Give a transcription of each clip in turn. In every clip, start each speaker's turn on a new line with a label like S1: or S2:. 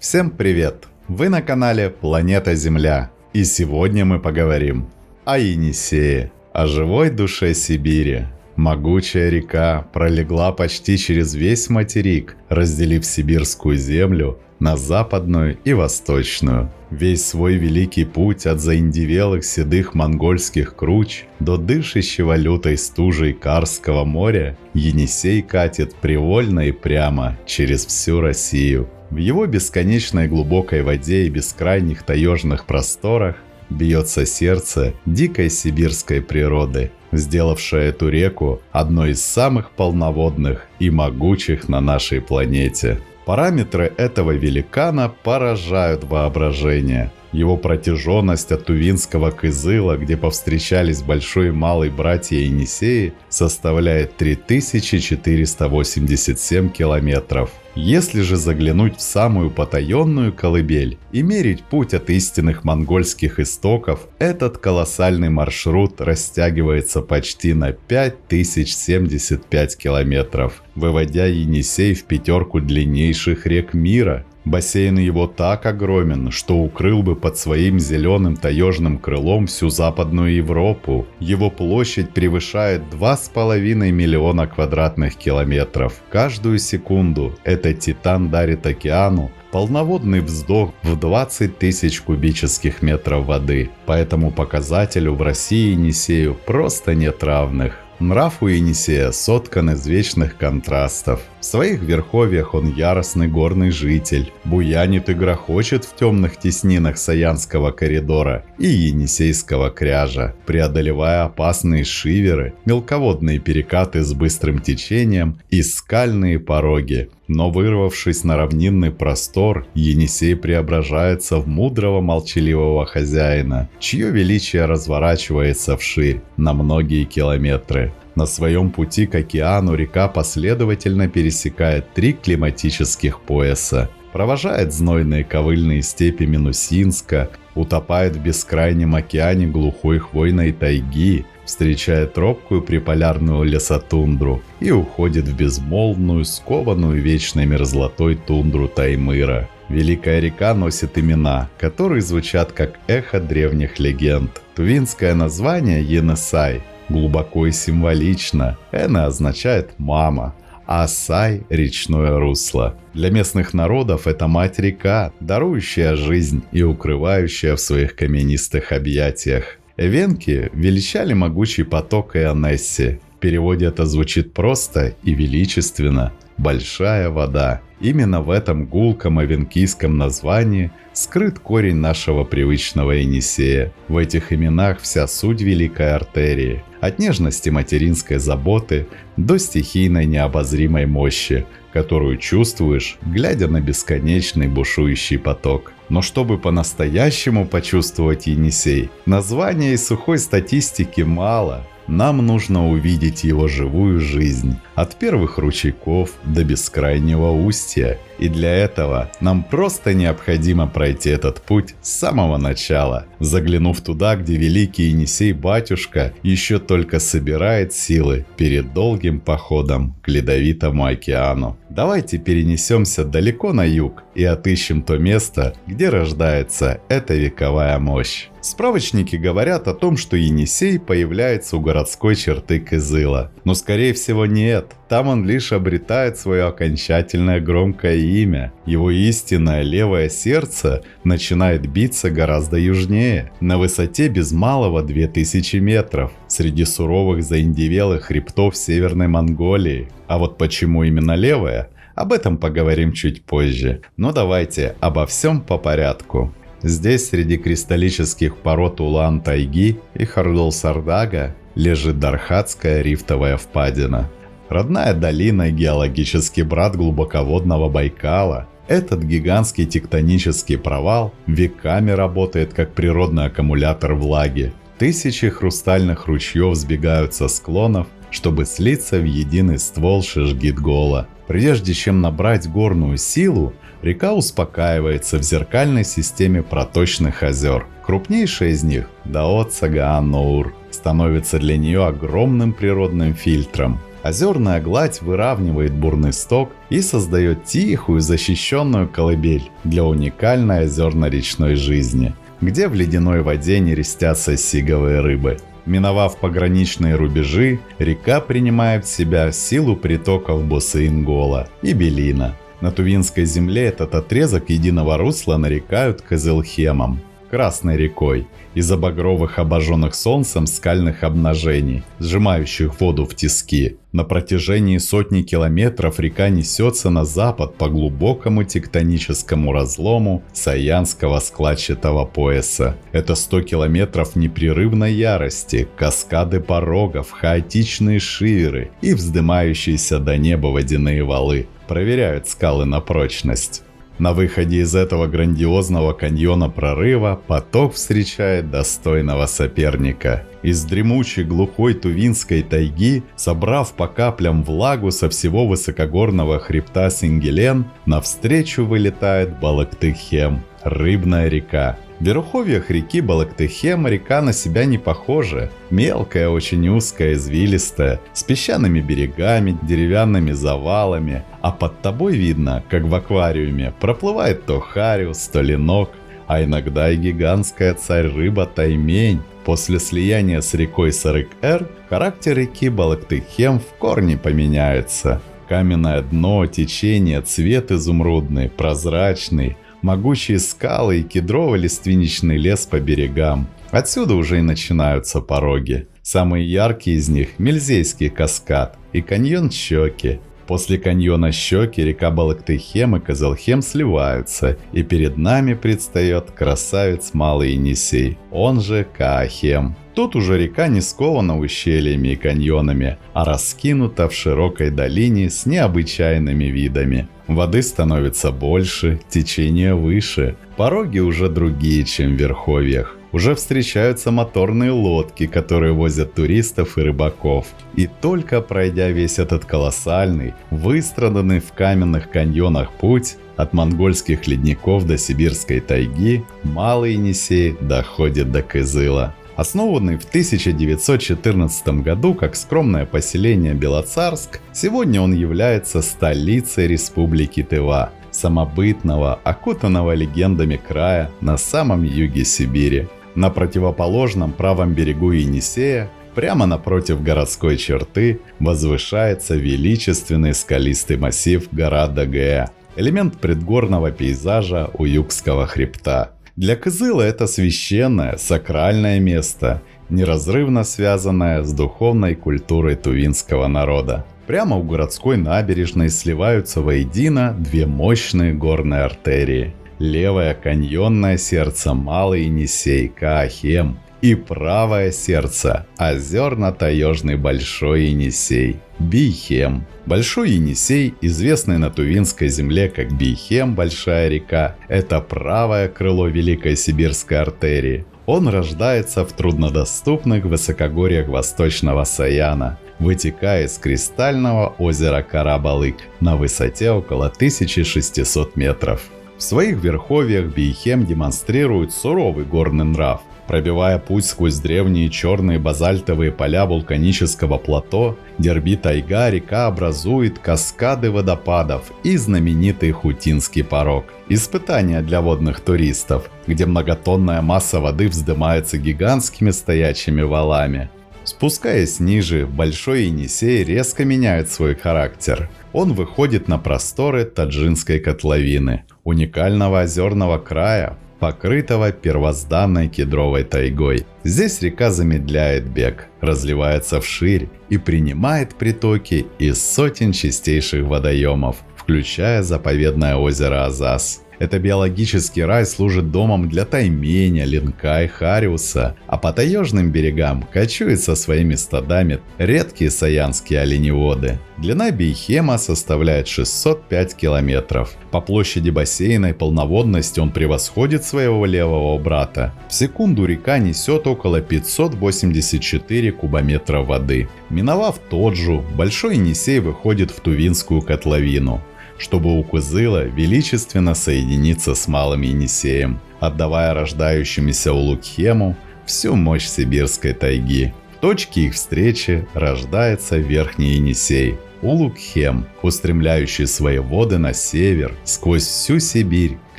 S1: Всем привет! Вы на канале Планета Земля, и сегодня мы поговорим о Енисее, о живой душе Сибири. Могучая река пролегла почти через весь материк, разделив сибирскую землю на западную и восточную. Весь свой великий путь от заиндевелых седых монгольских круч до дышащего лютой стужей Карского моря Енисей катит привольно и прямо через всю Россию. В его бесконечной глубокой воде и бескрайних таежных просторах бьется сердце дикой сибирской природы, сделавшее эту реку одной из самых полноводных и могучих на нашей планете. Параметры этого великана поражают воображение. Его протяженность от Тувинского Кызыла, где повстречались большой и малый братья Енисеи, составляет 3487 километров. Если же заглянуть в самую потаенную колыбель и мерить путь от истинных монгольских истоков, этот колоссальный маршрут растягивается почти на 5075 километров, выводя Енисей в пятерку длиннейших рек мира. Бассейн его так огромен, что укрыл бы под своим зеленым таежным крылом всю Западную Европу. Его площадь превышает 2,5 миллиона квадратных километров. Каждую секунду этот титан дарит океану полноводный вздох в 20 тысяч кубических метров воды. По этому показателю в России Енисею просто нет равных. Нрав у Енисея соткан из вечных контрастов. В своих верховьях он яростный горный житель, буянит и грохочет в темных теснинах Саянского коридора и Енисейского кряжа, преодолевая опасные шиверы, мелководные перекаты с быстрым течением и скальные пороги. Но вырвавшись на равнинный простор, Енисей преображается в мудрого молчаливого хозяина, чье величие разворачивается вширь на многие километры. На своем пути к океану река последовательно пересекает 3 климатических пояса, провожает знойные ковыльные степи Минусинска, утопает в бескрайнем океане глухой хвойной тайги, встречает робкую приполярную лесотундру и уходит в безмолвную, скованную вечной мерзлотой тундру Таймыра. Великая река носит имена, которые звучат как эхо древних легенд. Тувинское название Енисай глубоко и символично. Эна означает «мама», а Сай – речное русло. Для местных народов это мать-река, дарующая жизнь и укрывающая в своих каменистых объятиях. Эвенки величали могучий поток Ионесси. В переводе это звучит просто и величественно – «большая вода». Именно в этом гулком эвенкийском названии скрыт корень нашего привычного Енисея. В этих именах вся суть великой артерии. От нежности материнской заботы до стихийной необозримой мощи, которую чувствуешь, глядя на бесконечный бушующий поток. Но чтобы по-настоящему почувствовать Енисей, названия и сухой статистики мало. Нам нужно увидеть его живую жизнь, от первых ручейков до бескрайнего устья. И для этого нам просто необходимо пройти этот путь с самого начала, заглянув туда, где великий Енисей-батюшка еще только собирает силы перед долгим походом к ледовитому океану. Давайте перенесемся далеко на юг и отыщем то место, где рождается эта вековая мощь. Справочники говорят о том, что Енисей появляется у городской черты Кызыла. Но скорее всего нет. Там он лишь обретает свое окончательное громкое имя. Его истинное левое сердце начинает биться гораздо южнее, на высоте без малого 2000 метров, среди суровых заиндевелых хребтов Северной Монголии. А вот почему именно левое? Об этом поговорим чуть позже. Но давайте обо всем по порядку. Здесь, среди кристаллических пород Улан-Тайги и Хардол-Сардага, лежит Дархатская рифтовая впадина. Родная долина и геологический брат глубоководного Байкала. Этот гигантский тектонический провал веками работает как природный аккумулятор влаги. Тысячи хрустальных ручьев сбегают со склонов, чтобы слиться в единый ствол Шишгит-Гола. Прежде чем набрать горную силу, река успокаивается в зеркальной системе проточных озер. Крупнейшая из них, Даот-Сагаан-Нуур, становится для нее огромным природным фильтром. Озерная гладь выравнивает бурный сток и создает тихую защищенную колыбель для уникальной озерно-речной жизни, где в ледяной воде нерестятся сиговые рыбы. Миновав пограничные рубежи, река принимает в себя силу притоков Босы-Ингола и Белина. На Тувинской земле этот отрезок единого русла нарекают Кызылхемом, Красной рекой, из-за багровых обожженных солнцем скальных обнажений, сжимающих воду в тиски. На протяжении сотни километров река несется на запад по глубокому тектоническому разлому Саянского складчатого пояса. Это 100 километров непрерывной ярости, каскады порогов, хаотичные шиверы и вздымающиеся до неба водяные валы проверяют скалы на прочность. На выходе из этого грандиозного каньона прорыва поток встречает достойного соперника. Из дремучей глухой Тувинской тайги, собрав по каплям влагу со всего высокогорного хребта Сингелен, навстречу вылетает Балыктыхем, рыбная река. В верховьях реки Балыктыхем река на себя не похожа. Мелкая, очень узкая, извилистая, с песчаными берегами, деревянными завалами. А под тобой видно, как в аквариуме, проплывает то хариус, то ленок, а иногда и гигантская царь-рыба таймень. После слияния с рекой Сарык-Эр характер реки Балыктыхем в корне поменяется. Каменное дно, течение, цвет изумрудный, прозрачный, могучие скалы и кедрово-лиственничный лес по берегам. Отсюда уже и начинаются пороги. Самые яркие из них – Мельзейский каскад и каньон Щеки. После каньона Щеки река Балыктыхем и Кызылхем сливаются, и перед нами предстает красавец Малый Енисей, он же Каахем. Тут уже река не скована ущельями и каньонами, а раскинута в широкой долине с необычайными видами. Воды становится больше, течение выше, пороги уже другие, чем в верховьях. Уже встречаются моторные лодки, которые возят туристов и рыбаков. И только пройдя весь этот колоссальный, выстраданный в каменных каньонах путь, от монгольских ледников до сибирской тайги, Малый Енисей доходит до Кызыла. Основанный в 1914 году как скромное поселение Белоцарск, сегодня он является столицей Республики Тыва, самобытного, окутанного легендами края на самом юге Сибири. На противоположном правом берегу Енисея, прямо напротив городской черты, возвышается величественный скалистый массив гора Дагеа, элемент предгорного пейзажа Уюкского хребта. Для Кызыла это священное, сакральное место, неразрывно связанное с духовной культурой тувинского народа. Прямо у городской набережной сливаются воедино две мощные горные артерии. Левое каньонное сердце Малый Енисей Каахем и правое сердце озерно-таежный Большой Енисей Бийхем. Большой Енисей, известный на Тувинской земле как Бийхем, Большая река, это правое крыло Великой Сибирской артерии. Он рождается в труднодоступных высокогорьях Восточного Саяна, вытекая из кристального озера Карабалык на высоте около 1600 метров. В своих верховьях Бийхем демонстрирует суровый горный нрав. Пробивая путь сквозь древние черные базальтовые поля вулканического плато, Дерби-тайга река образует каскады водопадов и знаменитый Хутинский порог. Испытание для водных туристов, где многотонная масса воды вздымается гигантскими стоячими валами. Спускаясь ниже, Большой Енисей резко меняет свой характер. Он выходит на просторы Таджинской котловины, уникального озерного края, покрытого первозданной кедровой тайгой. Здесь река замедляет бег, разливается вширь и принимает притоки из сотен чистейших водоемов, включая заповедное озеро Азас. Это биологический рай служит домом для тайменя, ленка и хариуса, а по таежным берегам кочуют со своими стадами редкие саянские оленеводы. Длина Бийхема составляет 605 километров. По площади бассейна и полноводности он превосходит своего левого брата. В секунду река несет около 584 кубометра воды. Миновав Тоджу, Большой Енисей выходит в Тувинскую котловину, чтобы у Кызыла величественно соединиться с Малым Енисеем, отдавая рождающемуся Улугхему всю мощь сибирской тайги. В точке их встречи рождается Верхний Енисей, Улугхем, устремляющий свои воды на север, сквозь всю Сибирь к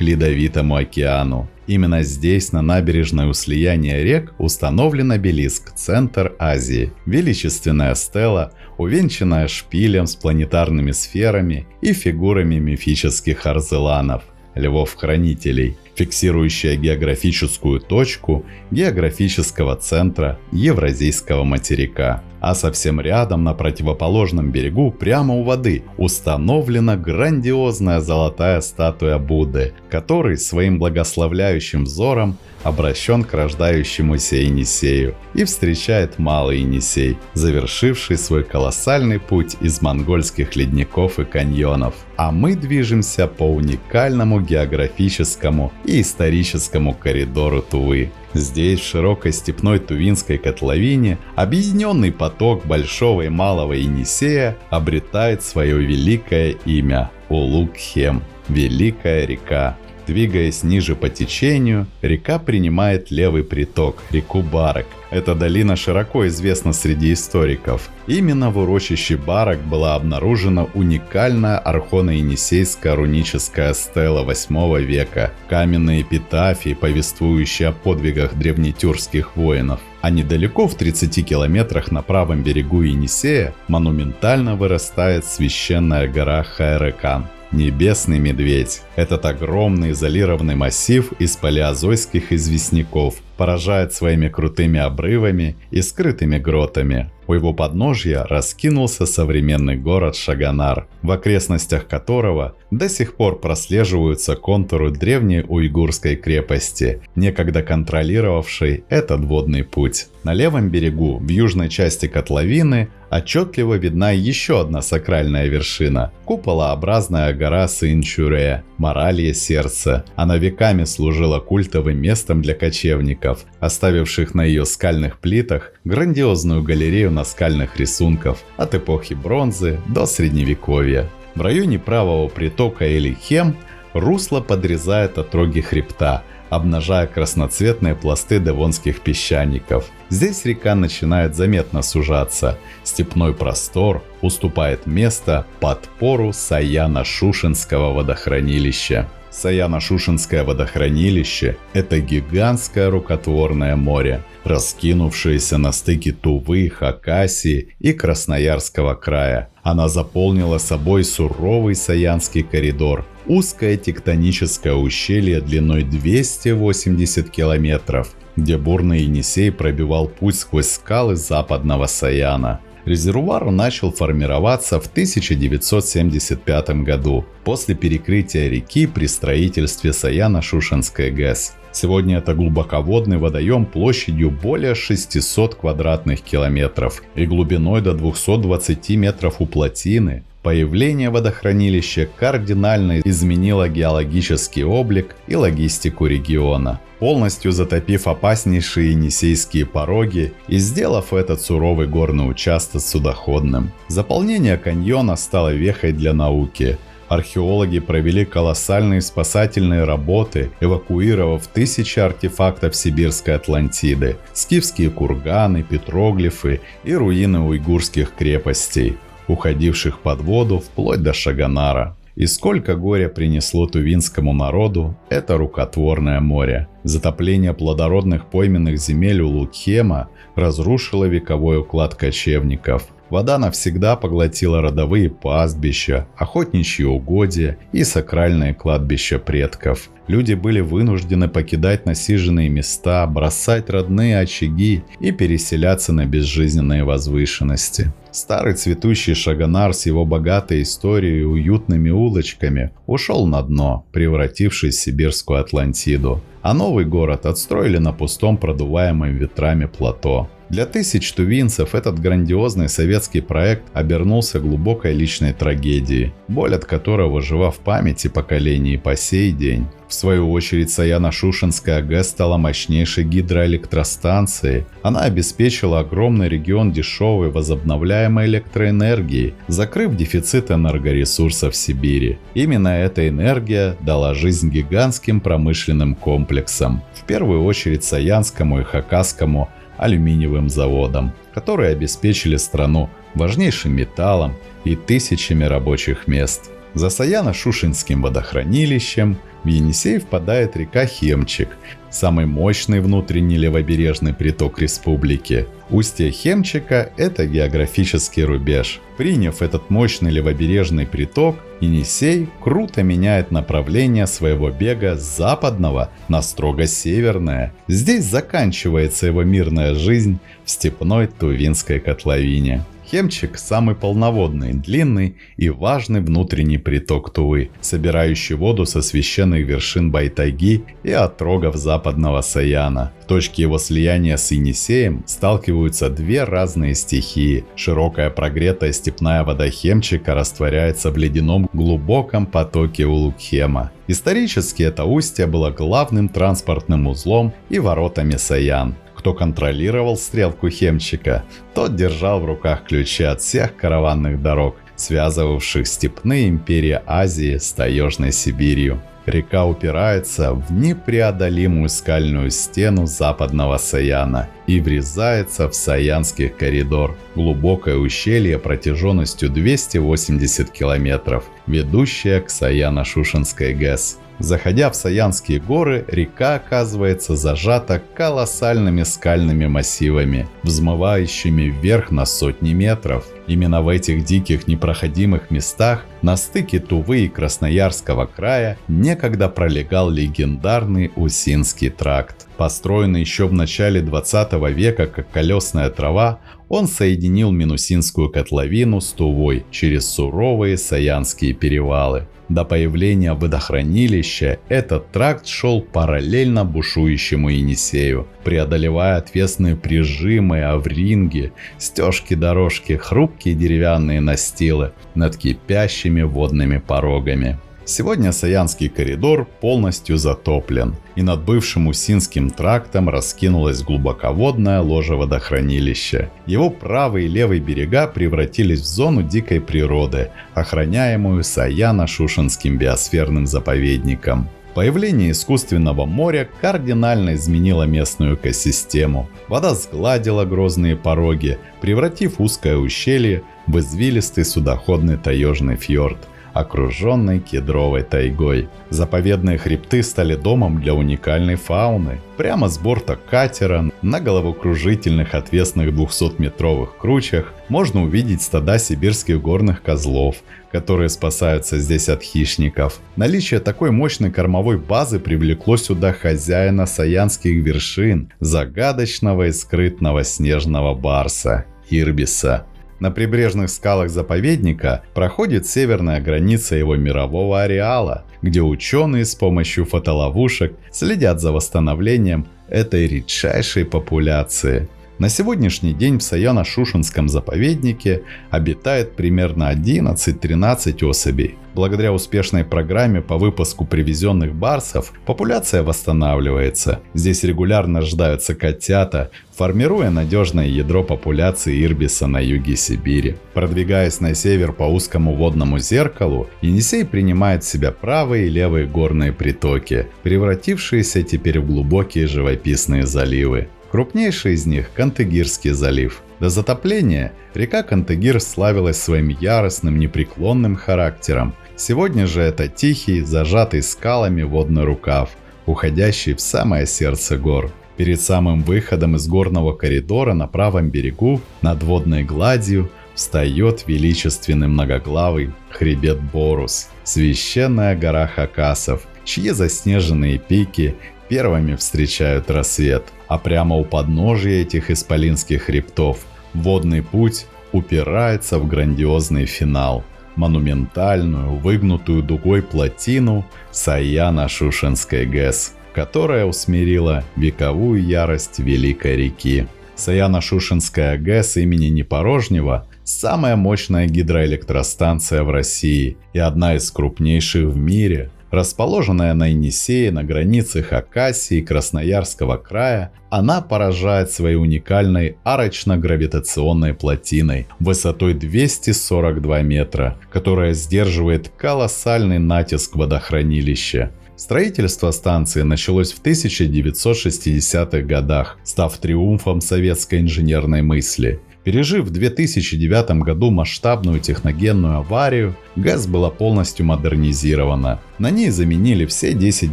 S1: Ледовитому океану. Именно здесь, на набережной у слияния рек, установлен обелиск «Центр Азии», величественная стела, увенчанная шпилем с планетарными сферами и фигурами мифических арзеланов, львов-хранителей, фиксирующая географическую точку географического центра Евразийского материка. А совсем рядом, на противоположном берегу, прямо у воды, установлена грандиозная золотая статуя Будды, который своим благословляющим взором обращен к рождающемуся Енисею и встречает Малый Енисей, завершивший свой колоссальный путь из монгольских ледников и каньонов. А мы движемся по уникальному географическому и историческому коридору Тувы. Здесь, в широкой степной Тувинской котловине, объединенный поток Большого и Малого Енисея обретает свое великое имя – Улугхем, Великая река. Двигаясь ниже по течению, река принимает левый приток, реку Барак. Эта долина широко известна среди историков. Именно в урочище Барак была обнаружена уникальная архоно-енисейская руническая стела 8 века, каменные эпитафии, повествующие о подвигах древнетюркских воинов. А недалеко, в 30 километрах на правом берегу Енисея, монументально вырастает священная гора Хайрекан. Небесный медведь. Этот огромный изолированный массив из палеозойских известняков поражает своими крутыми обрывами и скрытыми гротами. У его подножья раскинулся современный город Шагонар, в окрестностях которого до сих пор прослеживаются контуры древней уйгурской крепости, некогда контролировавшей этот водный путь. На левом берегу, в южной части котловины, отчетливо видна еще одна сакральная вершина – куполообразная гора Сынчуре, Моралье сердце. Она веками служила культовым местом для кочевников, оставивших на ее скальных плитах грандиозную галерею наскальных рисунков от эпохи бронзы до средневековья. В районе правого притока Элихем русло подрезает отроги хребта, обнажая красноцветные пласты девонских песчаников. Здесь река начинает заметно сужаться. Степной простор уступает место подпору Саяно-Шушенского водохранилища. Саяно-Шушенское водохранилище – это гигантское рукотворное море, раскинувшееся на стыке Тувы, Хакасии и Красноярского края. Она заполнила собой суровый Саянский коридор, узкое тектоническое ущелье длиной 280 километров, где бурный Енисей пробивал путь сквозь скалы западного Саяна. Резервуар начал формироваться в 1975 году, после перекрытия реки при строительстве Саяно-Шушенской ГЭС. Сегодня это глубоководный водоем площадью более 600 квадратных километров и глубиной до 220 метров у плотины. Появление водохранилища кардинально изменило геологический облик и логистику региона, полностью затопив опаснейшие енисейские пороги и сделав этот суровый горный участок судоходным. Заполнение каньона стало вехой для науки. Археологи провели колоссальные спасательные работы, эвакуировав тысячи артефактов сибирской Атлантиды, скифские курганы, петроглифы и руины уйгурских крепостей, уходивших под воду вплоть до Шагонара. И сколько горя принесло тувинскому народу это рукотворное море. Затопление плодородных пойменных земель Улугхема разрушило вековой уклад кочевников. Вода навсегда поглотила родовые пастбища, охотничьи угодья и сакральные кладбища предков. Люди были вынуждены покидать насиженные места, бросать родные очаги и переселяться на безжизненные возвышенности. Старый цветущий Шагонар с его богатой историей и уютными улочками ушел на дно, превратившись в сибирскую Атлантиду. А новый город отстроили на пустом продуваемом ветрами плато. Для тысяч тувинцев этот грандиозный советский проект обернулся глубокой личной трагедией, боль от которого жива в памяти поколений по сей день. В свою очередь, Саяно-Шушенская ГЭС стала мощнейшей гидроэлектростанцией. Она обеспечила огромный регион дешевой возобновляемой электроэнергией, закрыв дефицит энергоресурсов в Сибири. Именно эта энергия дала жизнь гигантским промышленным комплексам, в первую очередь Саянскому и Хакасскому алюминиевым заводам, которые обеспечили страну важнейшим металлом и тысячами рабочих мест. За Саяно-Шушенским водохранилищем в Енисей впадает река Хемчик, самый мощный внутренний левобережный приток республики. Устье Хемчика – это географический рубеж. Приняв этот мощный левобережный приток, Енисей круто меняет направление своего бега с западного на строго северное. Здесь заканчивается его мирная жизнь в степной Тувинской котловине. Хемчик – самый полноводный, длинный и важный внутренний приток Тувы, собирающий воду со священных вершин Байтайги и отрогов западного Саяна. В точке его слияния с Енисеем сталкиваются две разные стихии. Широкая прогретая степная вода Хемчика растворяется в ледяном глубоком потоке Улугхема. Исторически это устье было главным транспортным узлом и воротами Саян. Кто контролировал стрелку Хемчика, тот держал в руках ключи от всех караванных дорог, связывавших степные империи Азии с таежной Сибирью. Река упирается в непреодолимую скальную стену западного Саяна и врезается в Саянский коридор, глубокое ущелье протяженностью 280 километров, ведущее к Саяно-Шушенской ГЭС. Заходя в Саянские горы, река оказывается зажата колоссальными скальными массивами, взмывающими вверх на сотни метров. Именно в этих диких непроходимых местах на стыке Тувы и Красноярского края некогда пролегал легендарный Усинский тракт. Построенный еще в начале 20 века как колесная трава, он соединил Минусинскую котловину с Тувой через суровые Саянские перевалы. До появления водохранилища этот тракт шел параллельно бушующему Енисею, преодолевая отвесные прижимы, авринги, стежки-дорожки, хрупкие деревянные настилы над кипящими водными порогами. Сегодня Саянский коридор полностью затоплен, и над бывшим Усинским трактом раскинулось глубоководное ложе водохранилища. Его правый и левый берега превратились в зону дикой природы, охраняемую Саяно-Шушенским биосферным заповедником. Появление искусственного моря кардинально изменило местную экосистему. Вода сгладила грозные пороги, превратив узкое ущелье в извилистый судоходный таежный фьорд, окруженный кедровой тайгой. Заповедные хребты стали домом для уникальной фауны. Прямо с борта катера на головокружительных отвесных 200-метровых кручах можно увидеть стада сибирских горных козлов, которые спасаются здесь от хищников. Наличие такой мощной кормовой базы привлекло сюда хозяина Саянских вершин, загадочного и скрытного снежного барса – Ирбиса. На прибрежных скалах заповедника проходит северная граница его мирового ареала, где ученые с помощью фотоловушек следят за восстановлением этой редчайшей популяции. На сегодняшний день в Саяно-Шушенском заповеднике обитает примерно 11-13 особей. Благодаря успешной программе по выпуску привезенных барсов популяция восстанавливается. Здесь регулярно рождаются котята, формируя надежное ядро популяции ирбиса на юге Сибири. Продвигаясь на север по узкому водному зеркалу, Енисей принимает в себя правые и левые горные притоки, превратившиеся теперь в глубокие живописные заливы. Крупнейший из них – Кантыгирский залив. До затопления река Кантыгир славилась своим яростным, непреклонным характером. Сегодня же это тихий, зажатый скалами водный рукав, уходящий в самое сердце гор. Перед самым выходом из горного коридора на правом берегу, над водной гладью, встает величественный многоглавый хребет Борус, священная гора хакасов, чьи заснеженные пики первыми встречают рассвет. А прямо у подножия этих исполинских хребтов водный путь упирается в грандиозный финал – монументальную, выгнутую дугой плотину Саяно-Шушенской ГЭС, которая усмирила вековую ярость великой реки. Саяно-Шушенская ГЭС имени Непорожнего – самая мощная гидроэлектростанция в России и одна из крупнейших в мире. Расположенная на Енисее на границе Хакасии и Красноярского края, она поражает своей уникальной арочно-гравитационной плотиной высотой 242 метра, которая сдерживает колоссальный натиск водохранилища. Строительство станции началось в 1960-х годах, став триумфом советской инженерной мысли. Пережив в 2009 году масштабную техногенную аварию, ГЭС была полностью модернизирована. На ней заменили все 10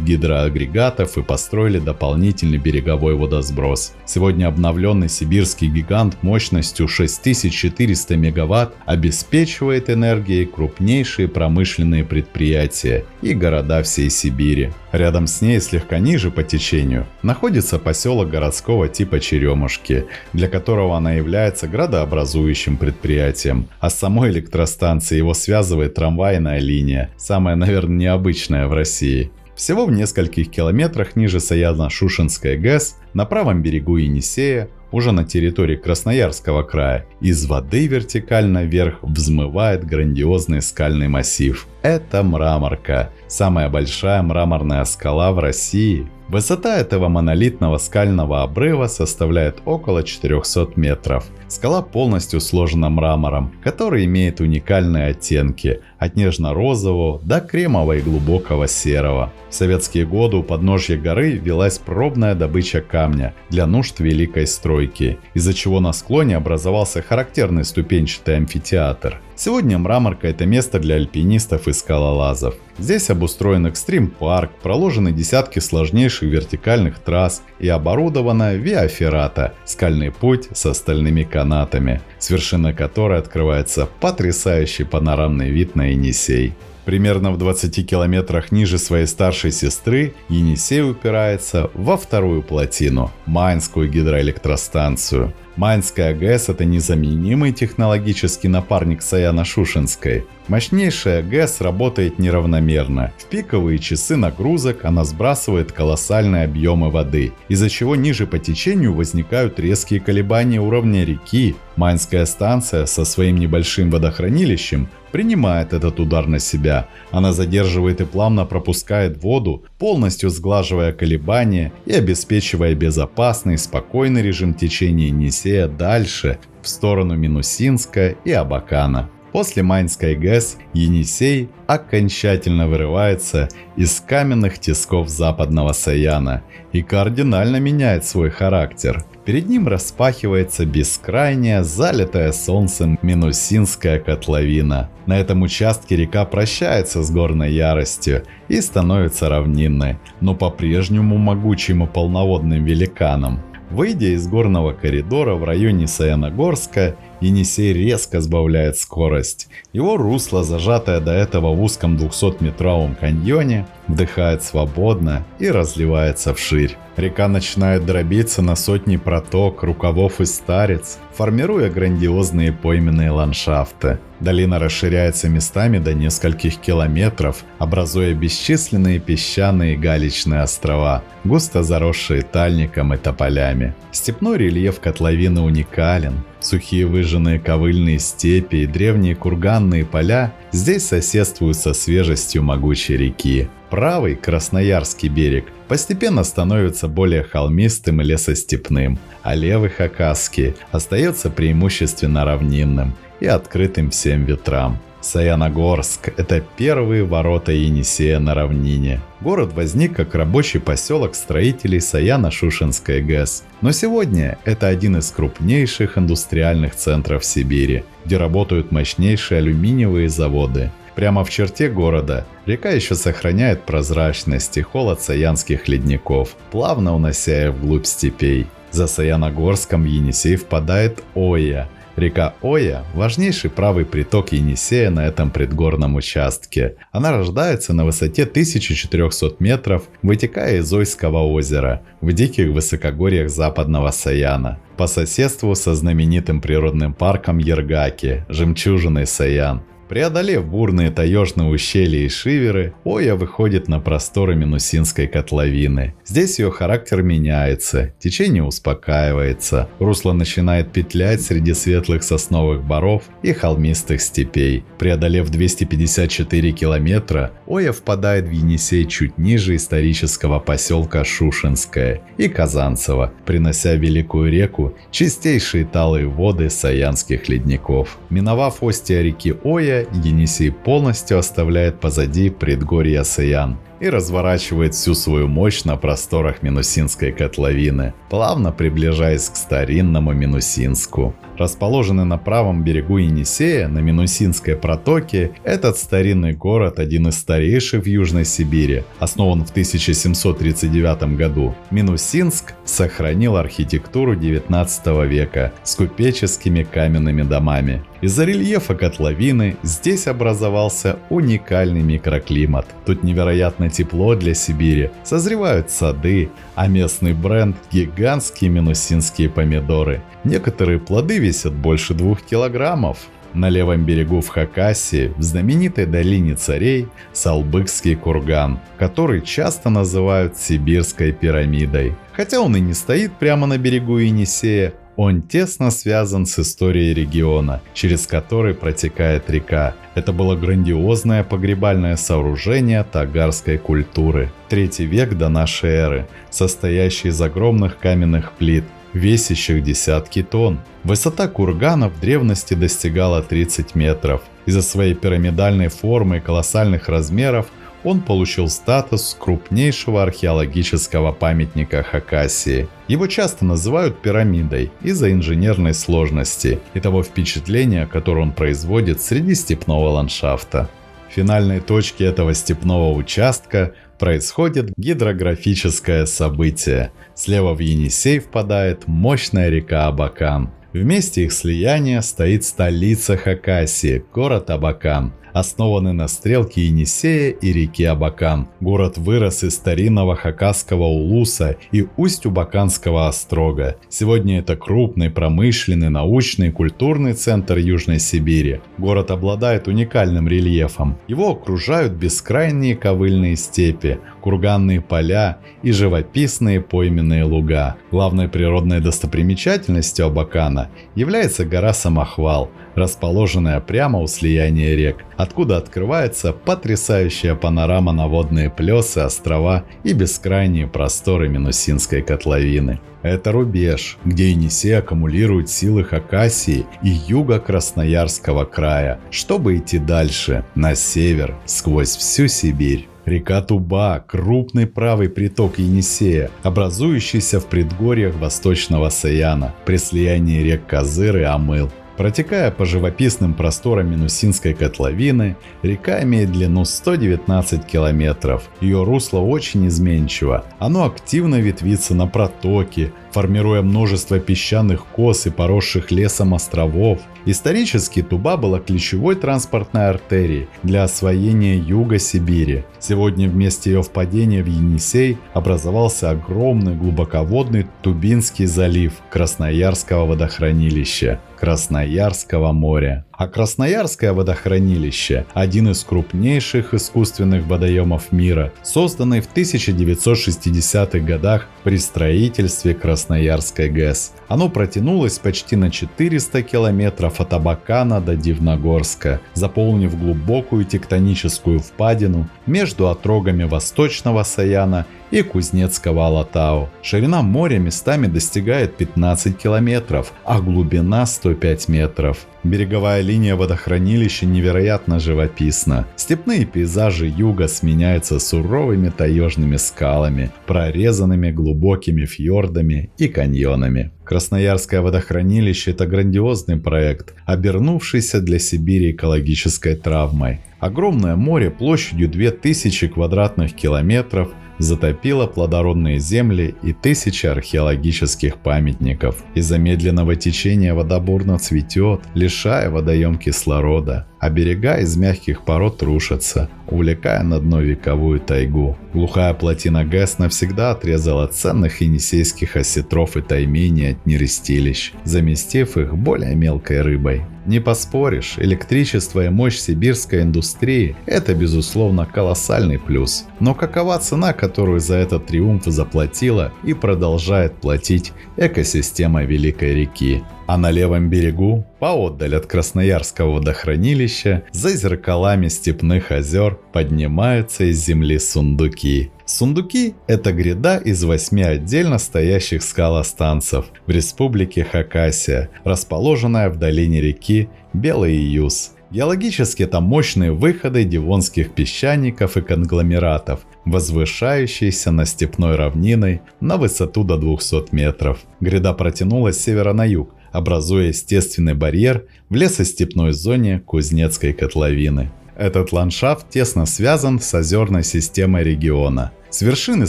S1: гидроагрегатов и построили дополнительный береговой водосброс. Сегодня обновленный сибирский гигант мощностью 6400 мегаватт обеспечивает энергией крупнейшие промышленные предприятия и города всей Сибири. Рядом с ней, слегка ниже по течению, находится поселок городского типа Черемушки, для которого она является градообразующим предприятием. А с самой электростанцией его связывает трамвайная линия, самая, наверное, необычная в России. Всего в нескольких километрах ниже Саяно-Шушенской ГЭС, на правом берегу Енисея, уже на территории Красноярского края, из воды вертикально вверх взмывает грандиозный скальный массив. Это Мраморка, самая большая мраморная скала в России. Высота этого монолитного скального обрыва составляет около 400 метров. Скала полностью сложена мрамором, который имеет уникальные оттенки – от нежно-розового до кремового и глубокого серого. В советские годы у подножья горы велась пробная добыча камня для нужд Великой стройки, из-за чего на склоне образовался характерный ступенчатый амфитеатр. Сегодня Мраморка – это место для альпинистов и скалолазов. Здесь обустроен экстрим-парк, проложены десятки сложнейших вертикальных трасс и оборудована виа-феррата – скальный путь со стальными канатами, с вершины которой открывается потрясающий панорамный вид на Енисей. Примерно в 20 километрах ниже своей старшей сестры Енисей упирается во вторую плотину – Маинскую гидроэлектростанцию. Маинская ГЭС – это незаменимый технологический напарник Саяно-Шушенской. Мощнейшая ГЭС работает неравномерно. В пиковые часы нагрузок она сбрасывает колоссальные объемы воды, из-за чего ниже по течению возникают резкие колебания уровня реки. Маинская станция со своим небольшим водохранилищем принимает этот удар на себя. Она задерживает и плавно пропускает воду, полностью сглаживая колебания и обеспечивая безопасный, спокойный режим течения Енисея дальше, в сторону Минусинска и Абакана. После Маинской ГЭС Енисей окончательно вырывается из каменных тисков западного Саяна и кардинально меняет свой характер. Перед ним распахивается бескрайняя, залитая солнцем Минусинская котловина. На этом участке река прощается с горной яростью и становится равнинной, но по-прежнему могучим и полноводным великаном. Выйдя из горного коридора в районе Саяногорска, Енисей резко сбавляет скорость. Его русло, зажатое до этого в узком 200-метровом каньоне, вдыхает свободно и разливается вширь. Река начинает дробиться на сотни проток, рукавов и стариц, формируя грандиозные пойменные ландшафты. Долина расширяется местами до нескольких километров, образуя бесчисленные песчаные и галечные острова, густо заросшие тальником и тополями. Степной рельеф котловины уникален. Сухие выжженные ковыльные степи и древние курганные поля здесь соседствуют со свежестью могучей реки. Правый Красноярский берег постепенно становится более холмистым и лесостепным, а левый Хакасский остается преимущественно равнинным и открытым всем ветрам. Саяногорск – это первые ворота Енисея на равнине. Город возник как рабочий поселок строителей Саяно-Шушенской ГЭС, но сегодня это один из крупнейших индустриальных центров Сибири, где работают мощнейшие алюминиевые заводы. Прямо в черте города река еще сохраняет прозрачность и холод саянских ледников, плавно унося их вглубь степей. За Саяногорском в Енисей впадает Оя. Река Оя – важнейший правый приток Енисея на этом предгорном участке. Она рождается на высоте 1400 метров, вытекая из Ойского озера, в диких высокогорьях западного Саяна, по соседству со знаменитым природным парком Ергаки, жемчужиной Саян. Преодолев бурные таежные ущелья и шиверы, Оя выходит на просторы Минусинской котловины. Здесь ее характер меняется, течение успокаивается, русло начинает петлять среди светлых сосновых боров и холмистых степей. Преодолев 254 километра, Оя впадает в Енисей чуть ниже исторического поселка Шушенское и Казанцево, принося в великую реку чистейшие талые воды саянских ледников. Миновав устье реки Оя, Енисей полностью оставляет позади предгорья Саян и разворачивает всю свою мощь на просторах Минусинской котловины, плавно приближаясь к старинному Минусинску. Расположенный на правом берегу Енисея, на Минусинской протоке, этот старинный город один из старейших в Южной Сибири, основан в 1739 году. Минусинск сохранил архитектуру 19 века с купеческими каменными домами. Из-за рельефа котловины здесь образовался уникальный микроклимат. Тут невероятно тепло для Сибири, созревают сады, а местный бренд – гигантские минусинские помидоры. Некоторые плоды весят больше 2 килограммов. На левом берегу в Хакасии, в знаменитой долине царей, Салбыкский курган, который часто называют Сибирской пирамидой. Хотя он и не стоит прямо на берегу Енисея, он тесно связан с историей региона, через который протекает река. Это было грандиозное погребальное сооружение тагарской культуры. 3 век до нашей эры, состоящее из огромных каменных плит, весящих десятки тонн. Высота кургана в древности достигала 30 метров. Из-за своей пирамидальной формы и колоссальных размеров он получил статус крупнейшего археологического памятника Хакасии. Его часто называют пирамидой из-за инженерной сложности и того впечатления, которое он производит среди степного ландшафта. В финальной точке этого степного участка происходит гидрографическое событие. Слева в Енисей впадает мощная река Абакан. В месте их слияния стоит столица Хакасии, город Абакан, основанный на стрелке Енисея и реки Абакан. Город вырос из старинного хакасского улуса и Усть-Убаканского острога. Сегодня это крупный промышленный, научный и культурный центр Южной Сибири. Город обладает уникальным рельефом. Его окружают бескрайние ковыльные степи, курганные поля и живописные пойменные луга. Главной природной достопримечательностью Абакана является гора Самохвал, расположенная прямо у слияния рек, откуда открывается потрясающая панорама на водные плесы, острова и бескрайние просторы Минусинской котловины. Это рубеж, где Енисей аккумулирует силы Хакасии и юга Красноярского края, чтобы идти дальше, на север, сквозь всю Сибирь. Река Туба – крупный правый приток Енисея, образующийся в предгорьях Восточного Саяна при слиянии рек Козыр и Амыл. Протекая по живописным просторам Минусинской котловины, река имеет длину 119 километров. Ее русло очень изменчиво. Оно активно ветвится на протоки, формируя множество песчаных кос и поросших лесом островов. Исторически Туба была ключевой транспортной артерией для освоения юга Сибири. Сегодня вместе ее впадения в Енисей образовался огромный глубоководный Тубинский залив Красноярского водохранилища, Красноярского моря. А Красноярское водохранилище – один из крупнейших искусственных водоемов мира, созданный в 1960-х годах при строительстве Красноярской ГЭС. Оно протянулось почти на 400 километров от Абакана до Дивногорска, заполнив глубокую тектоническую впадину между отрогами Восточного Саяна и Кузнецкого Алатау. Ширина моря местами достигает 15 километров, а глубина 105 метров. Береговая линия водохранилища невероятно живописна. Степные пейзажи юга сменяются суровыми таежными скалами, прорезанными глубокими фьордами и каньонами. Красноярское водохранилище – это грандиозный проект, обернувшийся для Сибири экологической травмой. Огромное море площадью 2000 квадратных километров затопило плодородные земли и тысячи археологических памятников. Из-за медленного течения вода бурно цветет, лишая водоем кислорода, а берега из мягких пород рушатся, увлекая на дно вековую тайгу. Глухая плотина ГЭС навсегда отрезала ценных енисейских осетров и тайменей от нерестилищ, заместив их более мелкой рыбой. Не поспоришь, электричество и мощь сибирской индустрии – это, безусловно, колоссальный плюс. Но какова цена, которую за этот триумф заплатила и продолжает платить экосистема Великой реки? А на левом берегу, поотдаль от Красноярского водохранилища, за зеркалами степных озер поднимаются из земли сундуки. Сундуки – это гряда из 8 отдельно стоящих скалостанцев в республике Хакасия, расположенная в долине реки Белый Июс. Геологически это мощные выходы девонских песчаников и конгломератов, возвышающейся над степной равниной на высоту до 200 метров. Гряда протянулась с севера на юг, образуя естественный барьер в лесостепной зоне Кузнецкой котловины. Этот ландшафт тесно связан с озерной системой региона. С вершины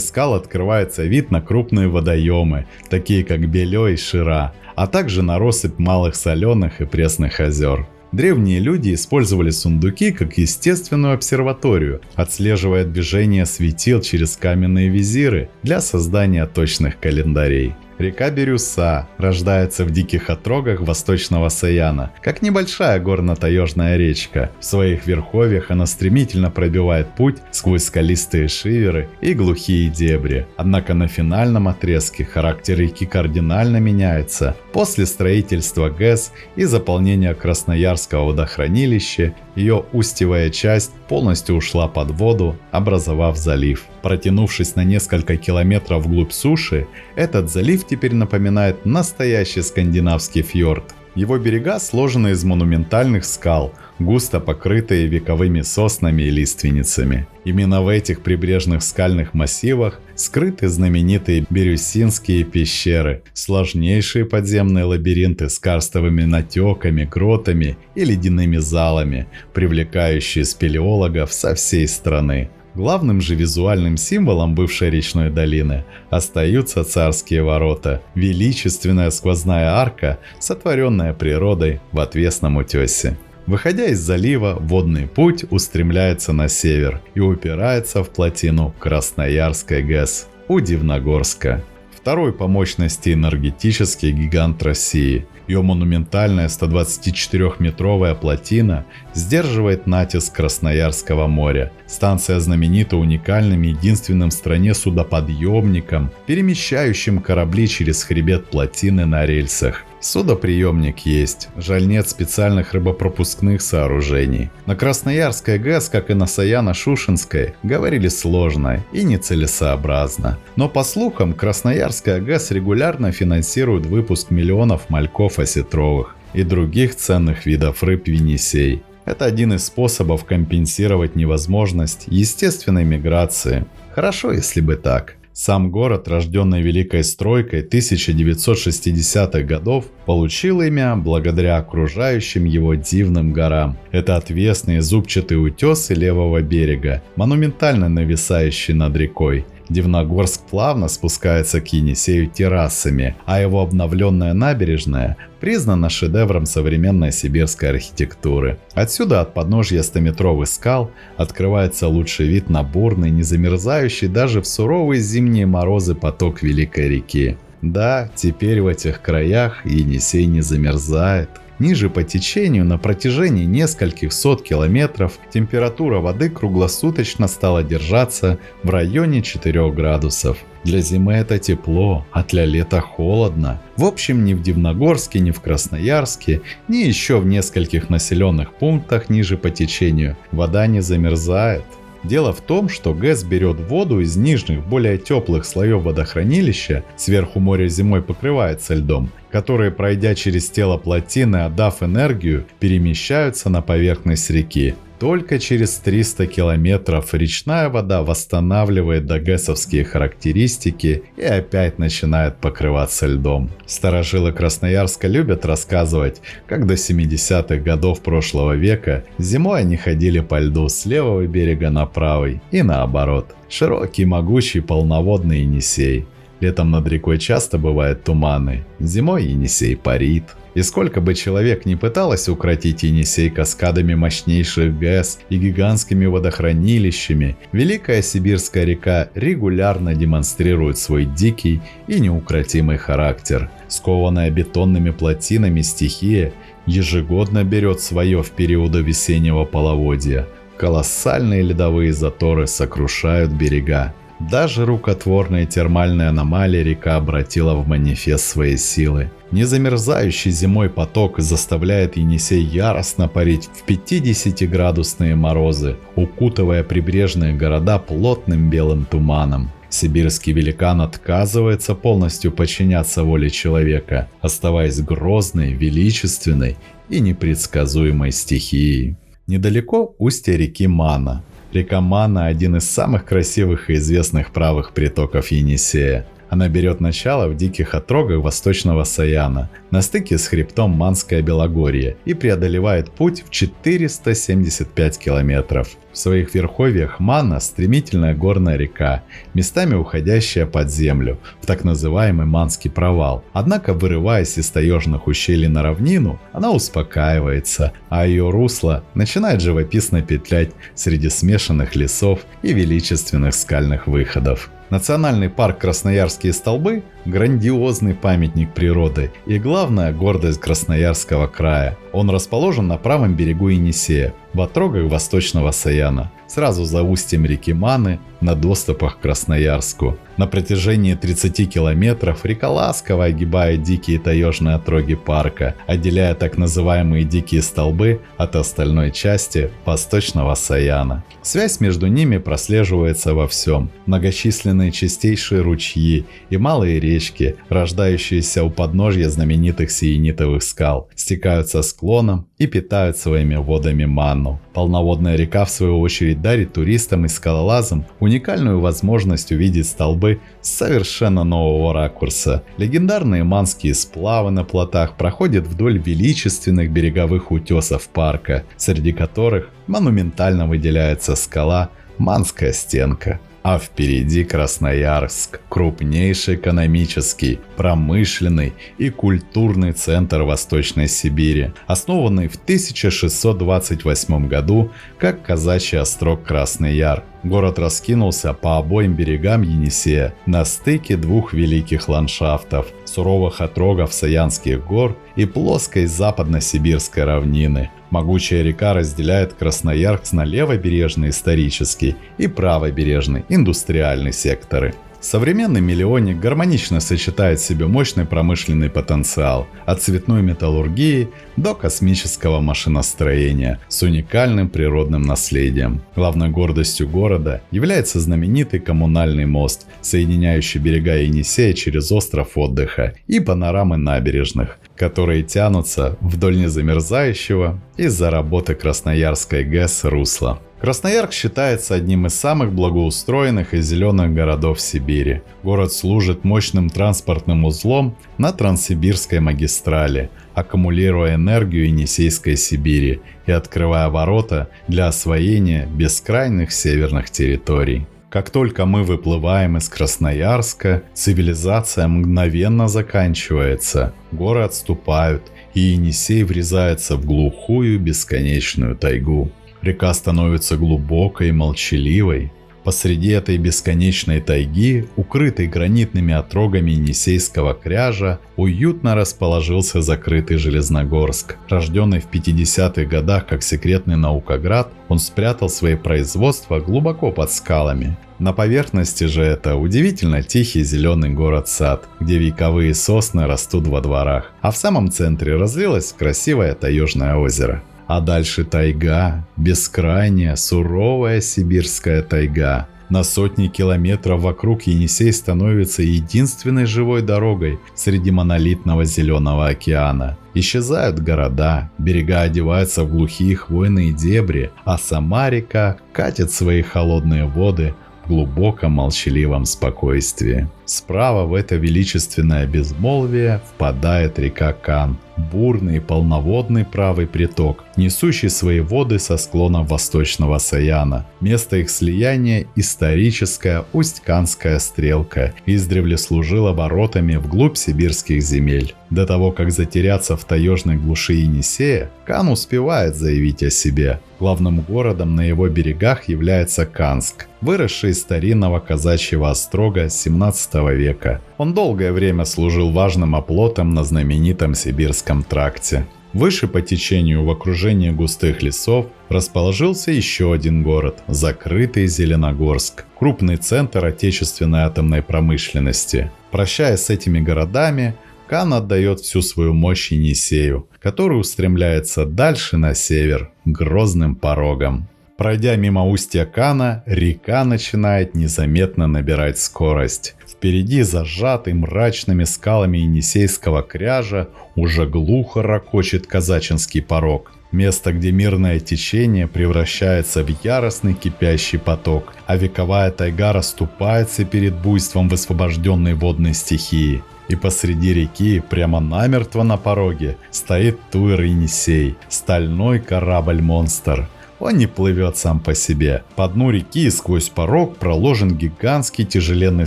S1: скал открывается вид на крупные водоемы, такие как Белё и Шира, а также на россыпь малых соленых и пресных озер. Древние люди использовали сундуки как естественную обсерваторию, отслеживая движение светил через каменные визиры для создания точных календарей. Река Бирюса рождается в диких отрогах восточного Саяна, как небольшая горно-таежная речка. В своих верховьях она стремительно пробивает путь сквозь скалистые шиверы и глухие дебри. Однако на финальном отрезке характер реки кардинально меняется. После строительства ГЭС и заполнения Красноярского водохранилища ее устьевая часть полностью ушла под воду, образовав залив. Протянувшись на несколько километров вглубь суши, этот залив теперь напоминает настоящий скандинавский фьорд. Его берега сложены из монументальных скал, густо покрытые вековыми соснами и лиственницами. Именно в этих прибрежных скальных массивах скрыты знаменитые Бирюсинские пещеры, сложнейшие подземные лабиринты с карстовыми натеками, гротами и ледяными залами, привлекающие спелеологов со всей страны. Главным же визуальным символом бывшей речной долины остаются царские ворота, величественная сквозная арка, сотворенная природой в отвесном утесе. Выходя из залива, водный путь устремляется на север и упирается в плотину Красноярской ГЭС у Дивногорска. Второй по мощности энергетический гигант России. Ее монументальная 124-метровая плотина сдерживает натиск Красноярского моря. Станция знаменита уникальным единственным в стране судоподъемником, перемещающим корабли через хребет плотины на рельсах. Судоприемник есть, жаль нет специальных рыбопропускных сооружений. На Красноярской ГЭС, как и на Саяно-Шушенской, говорили сложно и нецелесообразно. Но по слухам, Красноярская ГЭС регулярно финансирует выпуск миллионов мальков осетровых и других ценных видов рыб енисей. Это один из способов компенсировать невозможность естественной миграции. Хорошо, если бы так. Сам город, рожденный Великой Стройкой 1960-х годов, получил имя благодаря окружающим его дивным горам. Это отвесные зубчатые утесы левого берега, монументально нависающие над рекой. Дивногорск плавно спускается к Енисею террасами, а его обновленная набережная признана шедевром современной сибирской архитектуры. Отсюда от подножья 100-метровых скал открывается лучший вид на бурный, не замерзающий даже в суровые зимние морозы поток Великой реки. Да, теперь в этих краях Енисей не замерзает. Ниже по течению на протяжении нескольких сот километров температура воды круглосуточно стала держаться в районе 4 градусов. Для зимы это тепло, а для лета холодно. В общем, ни в Дивногорске, ни в Красноярске, ни еще в нескольких населенных пунктах ниже по течению вода не замерзает. Дело в том, что ГЭС берет воду из нижних, более теплых слоев водохранилища, сверху море зимой покрывается льдом, которые, пройдя через тело плотины, отдав энергию, перемещаются на поверхность реки. Только через 300 километров речная вода восстанавливает догэсовские характеристики и опять начинает покрываться льдом. Старожилы Красноярска любят рассказывать, как до 70-х годов прошлого века зимой они ходили по льду с левого берега на правый и наоборот. Широкий, могучий, полноводный Енисей. Летом над рекой часто бывают туманы, зимой Енисей парит. И сколько бы человек ни пыталось укротить Енисей каскадами мощнейших ГЭС и гигантскими водохранилищами, Великая Сибирская река регулярно демонстрирует свой дикий и неукротимый характер. Скованная бетонными плотинами стихия ежегодно берет свое в периоды весеннего половодья. Колоссальные ледовые заторы сокрушают берега. Даже рукотворная термальная аномалия река обратила в манифест своей силы. Незамерзающий зимой поток заставляет Енисей яростно парить в 50-градусные морозы, укутывая прибрежные города плотным белым туманом. Сибирский великан отказывается полностью подчиняться воле человека, оставаясь грозной, величественной и непредсказуемой стихией. Недалеко устье реки Мана. Река Мана – один из самых красивых и известных правых притоков Енисея. Она берет начало в диких отрогах Восточного Саяна, на стыке с хребтом Манское Белогорье, и преодолевает путь в 475 километров. В своих верховьях Мана – стремительная горная река, местами уходящая под землю, в так называемый Манский провал. Однако, вырываясь из таежных ущелий на равнину, она успокаивается, а ее русло начинает живописно петлять среди смешанных лесов и величественных скальных выходов. Национальный парк Красноярские столбы – грандиозный памятник природы и главная гордость Красноярского края. Он расположен на правом берегу Енисея, в отрогах Восточного Саяна, сразу за устьем реки Маны, на доступах к Красноярску. На протяжении 30 километров река ласково огибает дикие таежные отроги парка, отделяя так называемые дикие столбы от остальной части Восточного Саяна. Связь между ними прослеживается во всем. Многочисленные чистейшие ручьи и малые речки, рождающиеся у подножья знаменитых сиенитовых скал, стекают со склоном и питают своими водами Ману. Полноводная река, в свою очередь, дарит туристам и скалолазам уникальную возможность увидеть столбы с совершенно нового ракурса. Легендарные манские сплавы на плотах проходят вдоль величественных береговых утесов парка, среди которых монументально выделяется скала Манская стенка. А впереди Красноярск, крупнейший экономический, промышленный и культурный центр Восточной Сибири, основанный в 1628 году как казачий острог Красный Яр. Город раскинулся по обоим берегам Енисея на стыке двух великих ландшафтов – суровых отрогов Саянских гор и плоской западно-сибирской равнины. Могучая река разделяет Красноярск на левобережный исторический и правобережный индустриальный секторы. Современный миллионник гармонично сочетает в себе мощный промышленный потенциал от цветной металлургии до космического машиностроения с уникальным природным наследием. Главной гордостью города является знаменитый коммунальный мост, соединяющий берега Енисея через остров отдыха и панорамы набережных, которые тянутся вдоль незамерзающего из-за работы Красноярской ГЭС русла. Красноярск считается одним из самых благоустроенных и зеленых городов Сибири. Город служит мощным транспортным узлом на Транссибирской магистрали, аккумулируя энергию Енисейской Сибири и открывая ворота для освоения бескрайних северных территорий. Как только мы выплываем из Красноярска, цивилизация мгновенно заканчивается, горы отступают, и Енисей врезается в глухую бесконечную тайгу. Река становится глубокой и молчаливой. Посреди этой бесконечной тайги, укрытой гранитными отрогами Енисейского кряжа, уютно расположился закрытый Железногорск. Рожденный в 50-х годах как секретный наукоград, он спрятал свои производства глубоко под скалами. На поверхности же это удивительно тихий зеленый город-сад, где вековые сосны растут во дворах, а в самом центре разлилось красивое таежное озеро. А дальше тайга, бескрайняя, суровая сибирская тайга. На сотни километров вокруг Енисей становится единственной живой дорогой среди монолитного зеленого океана. Исчезают города, берега одеваются в глухие хвойные дебри, а сама река катит свои холодные воды в глубоком молчаливом спокойствии. Справа в это величественное безмолвие впадает река Кан, бурный и полноводный правый приток, несущий свои воды со склонов Восточного Саяна. Место их слияния – историческая Усть-Канская стрелка, издревле служила воротами вглубь сибирских земель. До того, как затеряться в таежной глуши Енисея, Кан успевает заявить о себе. Главным городом на его берегах является Канск, выросший из старинного казачьего острога 17 века. Он долгое время служил важным оплотом на знаменитом Сибирском тракте. Выше по течению, в окружении густых лесов, расположился еще один город – закрытый Зеленогорск, крупный центр отечественной атомной промышленности. Прощаясь с этими городами, Кан отдает всю свою мощь Енисею, который устремляется дальше на север, к Грозным порогам. Пройдя мимо устья Кана, река начинает незаметно набирать скорость. Впереди, зажатый мрачными скалами Енисейского кряжа, уже глухо ракочет Казачинский порог. Место, где мирное течение превращается в яростный кипящий поток, а вековая тайга расступается перед буйством высвобожденной водной стихии. И посреди реки, прямо намертво на пороге, стоит Туир Енисей, стальной корабль-монстр. Он не плывет сам по себе. По дну реки сквозь порог проложен гигантский тяжеленный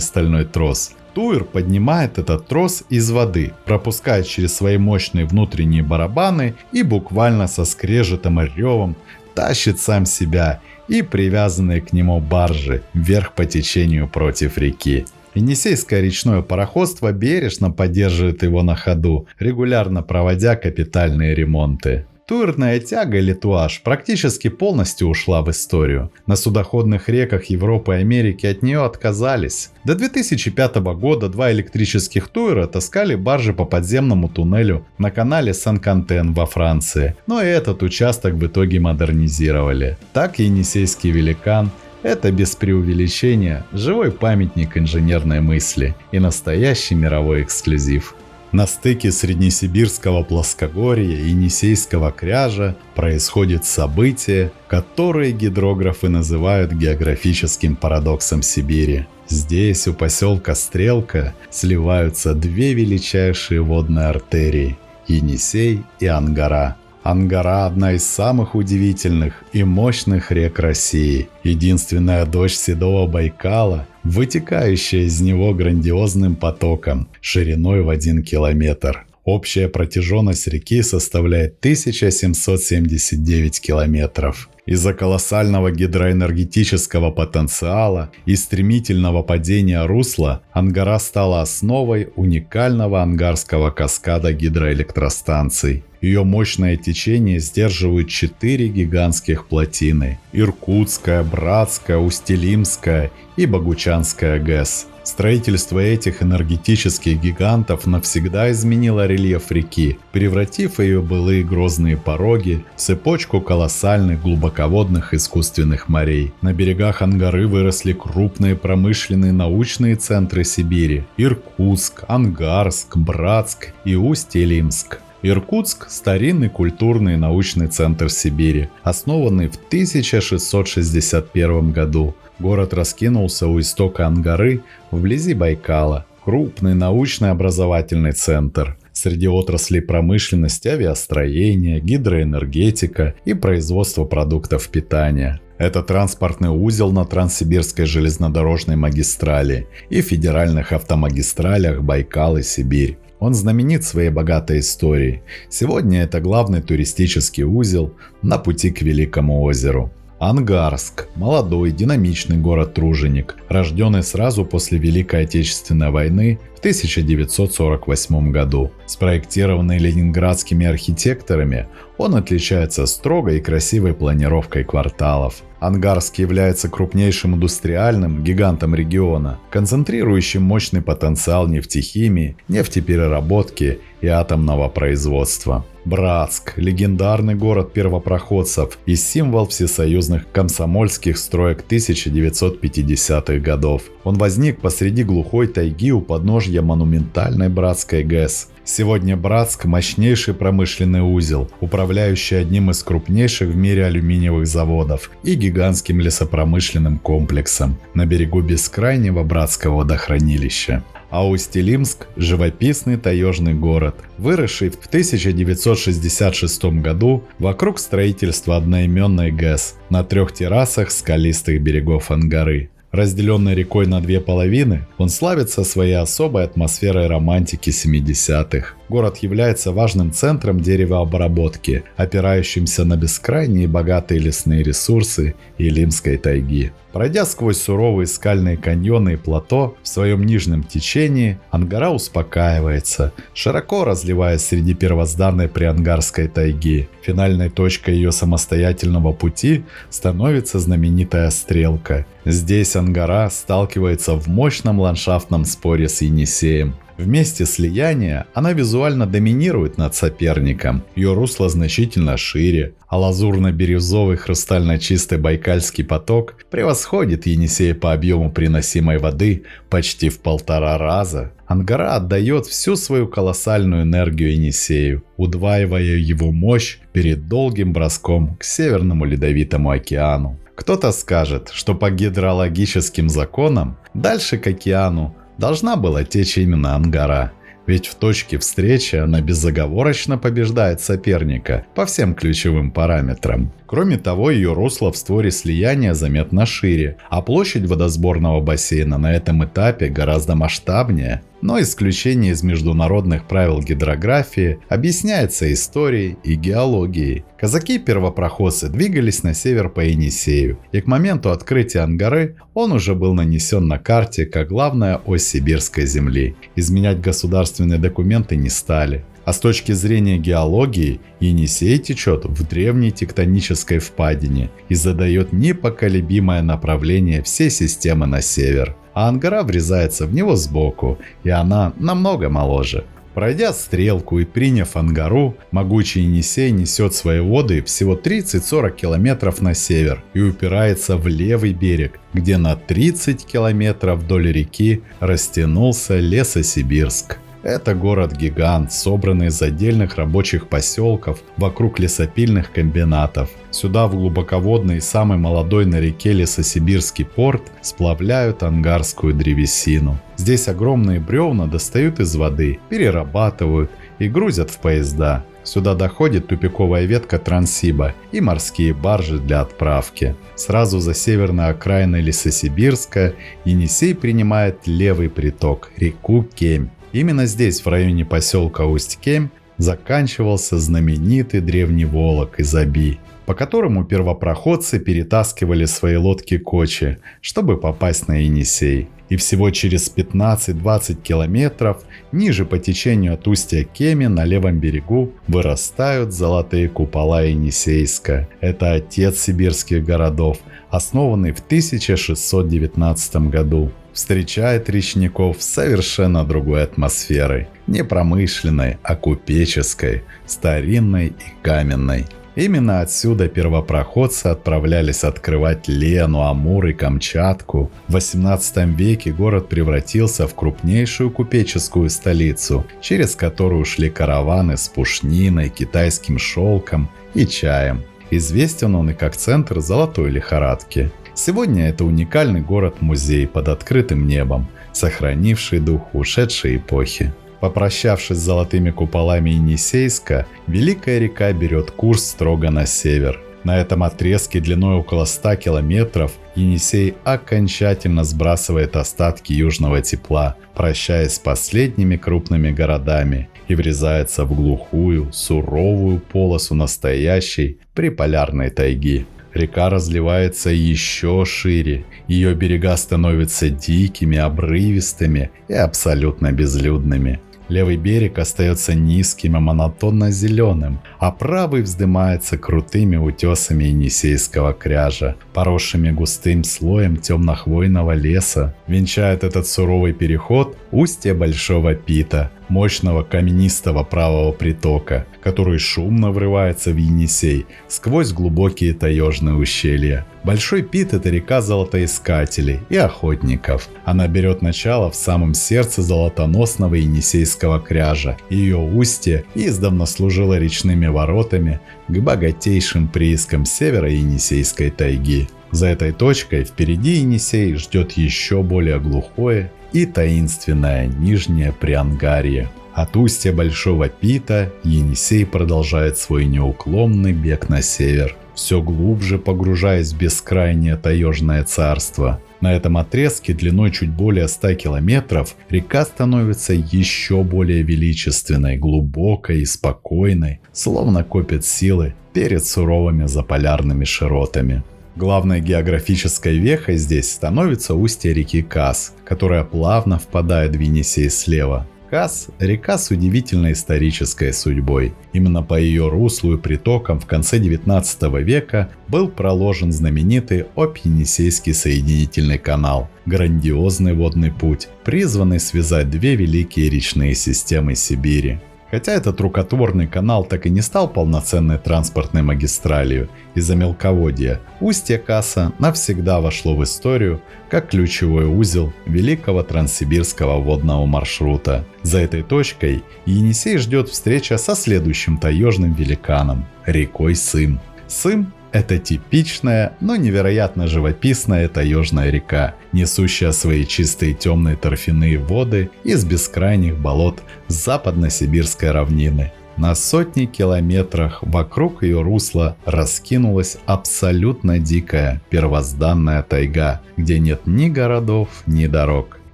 S1: стальной трос. Туир поднимает этот трос из воды, пропускает через свои мощные внутренние барабаны и буквально со скрежетом и ревом тащит сам себя и привязанные к нему баржи вверх по течению против реки. Енисейское речное пароходство бережно поддерживает его на ходу, регулярно проводя капитальные ремонты. Туирная тяга Литуаж практически полностью ушла в историю. На судоходных реках Европы и Америки от нее отказались. До 2005 года 2 электрических Туира таскали баржи по подземному туннелю на канале Сан-Кантен во Франции, но и этот участок в итоге модернизировали. Так Енисейский великан — это без преувеличения живой памятник инженерной мысли и настоящий мировой эксклюзив. На стыке Среднесибирского плоскогорья и Енисейского кряжа происходит событие, которое гидрографы называют географическим парадоксом Сибири. Здесь, у поселка Стрелка, сливаются две величайшие водные артерии – Енисей и Ангара. Ангара – одна из самых удивительных и мощных рек России, единственная дочь Седого Байкала, вытекающая из него грандиозным потоком шириной в 1 километр. Общая протяженность реки составляет 1779 километров. Из-за колоссального гидроэнергетического потенциала и стремительного падения русла Ангара стала основой уникального ангарского каскада гидроэлектростанций. Ее мощное течение сдерживают 4 гигантских плотины – Иркутская, Братская, Усть-Илимская и Богучанская ГЭС. Строительство этих энергетических гигантов навсегда изменило рельеф реки, превратив ее былые грозные пороги в цепочку колоссальных глубоководных искусственных морей. На берегах Ангары выросли крупные промышленные научные центры Сибири – Иркутск, Ангарск, Братск и Усть-Илимск. Иркутск – старинный культурный и научный центр Сибири, основанный в 1661 году. Город раскинулся у истока Ангары вблизи Байкала. Крупный научно-образовательный центр. Среди отраслей промышленности, авиастроения, гидроэнергетика и производство продуктов питания. Это транспортный узел на Транссибирской железнодорожной магистрали и федеральных автомагистралях Байкал и Сибирь. Он знаменит своей богатой историей. Сегодня это главный туристический узел на пути к Великому озеру. Ангарск – молодой, динамичный город-труженик, рожденный сразу после Великой Отечественной войны в 1948 году. Спроектированный ленинградскими архитекторами, он отличается строгой и красивой планировкой кварталов. Ангарск является крупнейшим индустриальным гигантом региона, концентрирующим мощный потенциал нефтехимии, нефтепереработки и атомного производства. Братск – легендарный город первопроходцев и символ всесоюзных комсомольских строек 1950-х годов. Он возник посреди глухой тайги у подножья монументальной Братской ГЭС. Сегодня Братск – мощнейший промышленный узел, управляющий одним из крупнейших в мире алюминиевых заводов и гигантским лесопромышленным комплексом на берегу бескрайнего Братского водохранилища. А Усть-Илимск – живописный таежный город, выросший в 1966 году вокруг строительства одноименной ГЭС на 3 террасах скалистых берегов Ангары. Разделенный рекой на две половины, он славится своей особой атмосферой романтики 70-х. Город является важным центром деревообработки, опирающимся на бескрайние богатые лесные ресурсы Илимской тайги. Пройдя сквозь суровые скальные каньоны и плато в своем нижнем течении, Ангара успокаивается, широко разливаясь среди первозданной приангарской тайги. Финальной точкой ее самостоятельного пути становится знаменитая Стрелка. Здесь Ангара сталкивается в мощном ландшафтном споре с Енисеем. В месте слияния она визуально доминирует над соперником, ее русло значительно шире, а лазурно-бирюзовый хрустально-чистый Байкальский поток превосходит Енисей по объему приносимой воды почти в 1,5 раза. Ангара отдает всю свою колоссальную энергию Енисею, удваивая его мощь перед долгим броском к Северному Ледовитому океану. Кто-то скажет, что по гидрологическим законам дальше к океану должна была течь именно Ангара, ведь в точке встречи она безоговорочно побеждает соперника по всем ключевым параметрам. Кроме того, ее русло в створе слияния заметно шире, а площадь водосборного бассейна на этом этапе гораздо масштабнее. Но исключение из международных правил гидрографии объясняется историей и геологией. Казаки-первопроходцы двигались на север по Енисею, и к моменту открытия Ангары он уже был нанесен на карте как главная ось сибирской земли. Изменять государственные документы не стали. А с точки зрения геологии, Енисей течет в древней тектонической впадине и задает непоколебимое направление всей системы на север. А Ангара врезается в него сбоку, и она намного моложе. Пройдя стрелку и приняв Ангару, могучий Енисей несет свои воды всего 30-40 километров на север и упирается в левый берег, где на 30 километров вдоль реки растянулся Лесосибирск. Это город-гигант, собранный из отдельных рабочих поселков вокруг лесопильных комбинатов. Сюда в глубоководный и самый молодой на реке Лесосибирский порт сплавляют ангарскую древесину. Здесь огромные бревна достают из воды, перерабатывают и грузят в поезда. Сюда доходит тупиковая ветка Транссиба и морские баржи для отправки. Сразу за северной окраиной Лесосибирска Енисей принимает левый приток – реку Кемь. Именно здесь, в районе поселка Усть-Кемь, заканчивался знаменитый древний Волок из Оби, по которому первопроходцы перетаскивали свои лодки-кочи, чтобы попасть на Енисей. И всего через 15-20 километров ниже по течению от устья Кеми на левом берегу вырастают золотые купола Енисейска. Это отец сибирских городов, основанный в 1619 году. Встречает речников совершенно другой атмосферой. Не промышленной, а купеческой, старинной и каменной. Именно отсюда первопроходцы отправлялись открывать Лену, Амур и Камчатку. В 18 веке город превратился в крупнейшую купеческую столицу, через которую шли караваны с пушниной, китайским шелком и чаем. Известен он и как центр золотой лихорадки. Сегодня это уникальный город-музей под открытым небом, сохранивший дух ушедшей эпохи. Попрощавшись с золотыми куполами Енисейска, Великая река берет курс строго на север. На этом отрезке длиной около 100 километров Енисей окончательно сбрасывает остатки южного тепла, прощаясь с последними крупными городами, и врезается в глухую, суровую полосу настоящей приполярной тайги. Река разливается еще шире, ее берега становятся дикими, обрывистыми и абсолютно безлюдными. Левый берег остается низким и монотонно зеленым, а правый вздымается крутыми утесами Енисейского кряжа, поросшими густым слоем темно-хвойного леса. Венчает этот суровый переход устье Большого Пита, мощного каменистого правого притока, который шумно врывается в Енисей сквозь глубокие таежные ущелья. Большой Пит – это река золотоискателей и охотников. Она берет начало в самом сердце золотоносного Енисейского кряжа. Ее устье издавна служило речными воротами к богатейшим приискам севера Енисейской тайги. За этой точкой впереди Енисей ждет еще более глухое и таинственное Нижнее Приангарье. От устья Большого Пита Енисей продолжает свой неуклонный бег на север, все глубже погружаясь в бескрайнее таежное царство. На этом отрезке длиной чуть более 100 километров река становится еще более величественной, глубокой и спокойной, словно копит силы перед суровыми заполярными широтами. Главной географической вехой здесь становится устье реки Кас, которая плавно впадает в Енисей слева. Кавказ – река с удивительной исторической судьбой. Именно по ее руслу и притокам в конце 19 века был проложен знаменитый Обь-Енисейский соединительный канал – грандиозный водный путь, призванный связать две великие речные системы Сибири. Хотя этот рукотворный канал так и не стал полноценной транспортной магистралью из-за мелководья, устье Каса навсегда вошло в историю как ключевой узел великого транссибирского водного маршрута. За этой точкой Енисей ждет встреча со следующим таежным великаном – рекой Сым. Сым – это типичная, но невероятно живописная таежная река, несущая свои чистые темные торфяные воды из бескрайних болот западно-сибирской равнины. На сотни километрах вокруг ее русла раскинулась абсолютно дикая первозданная тайга, где нет ни городов, ни дорог.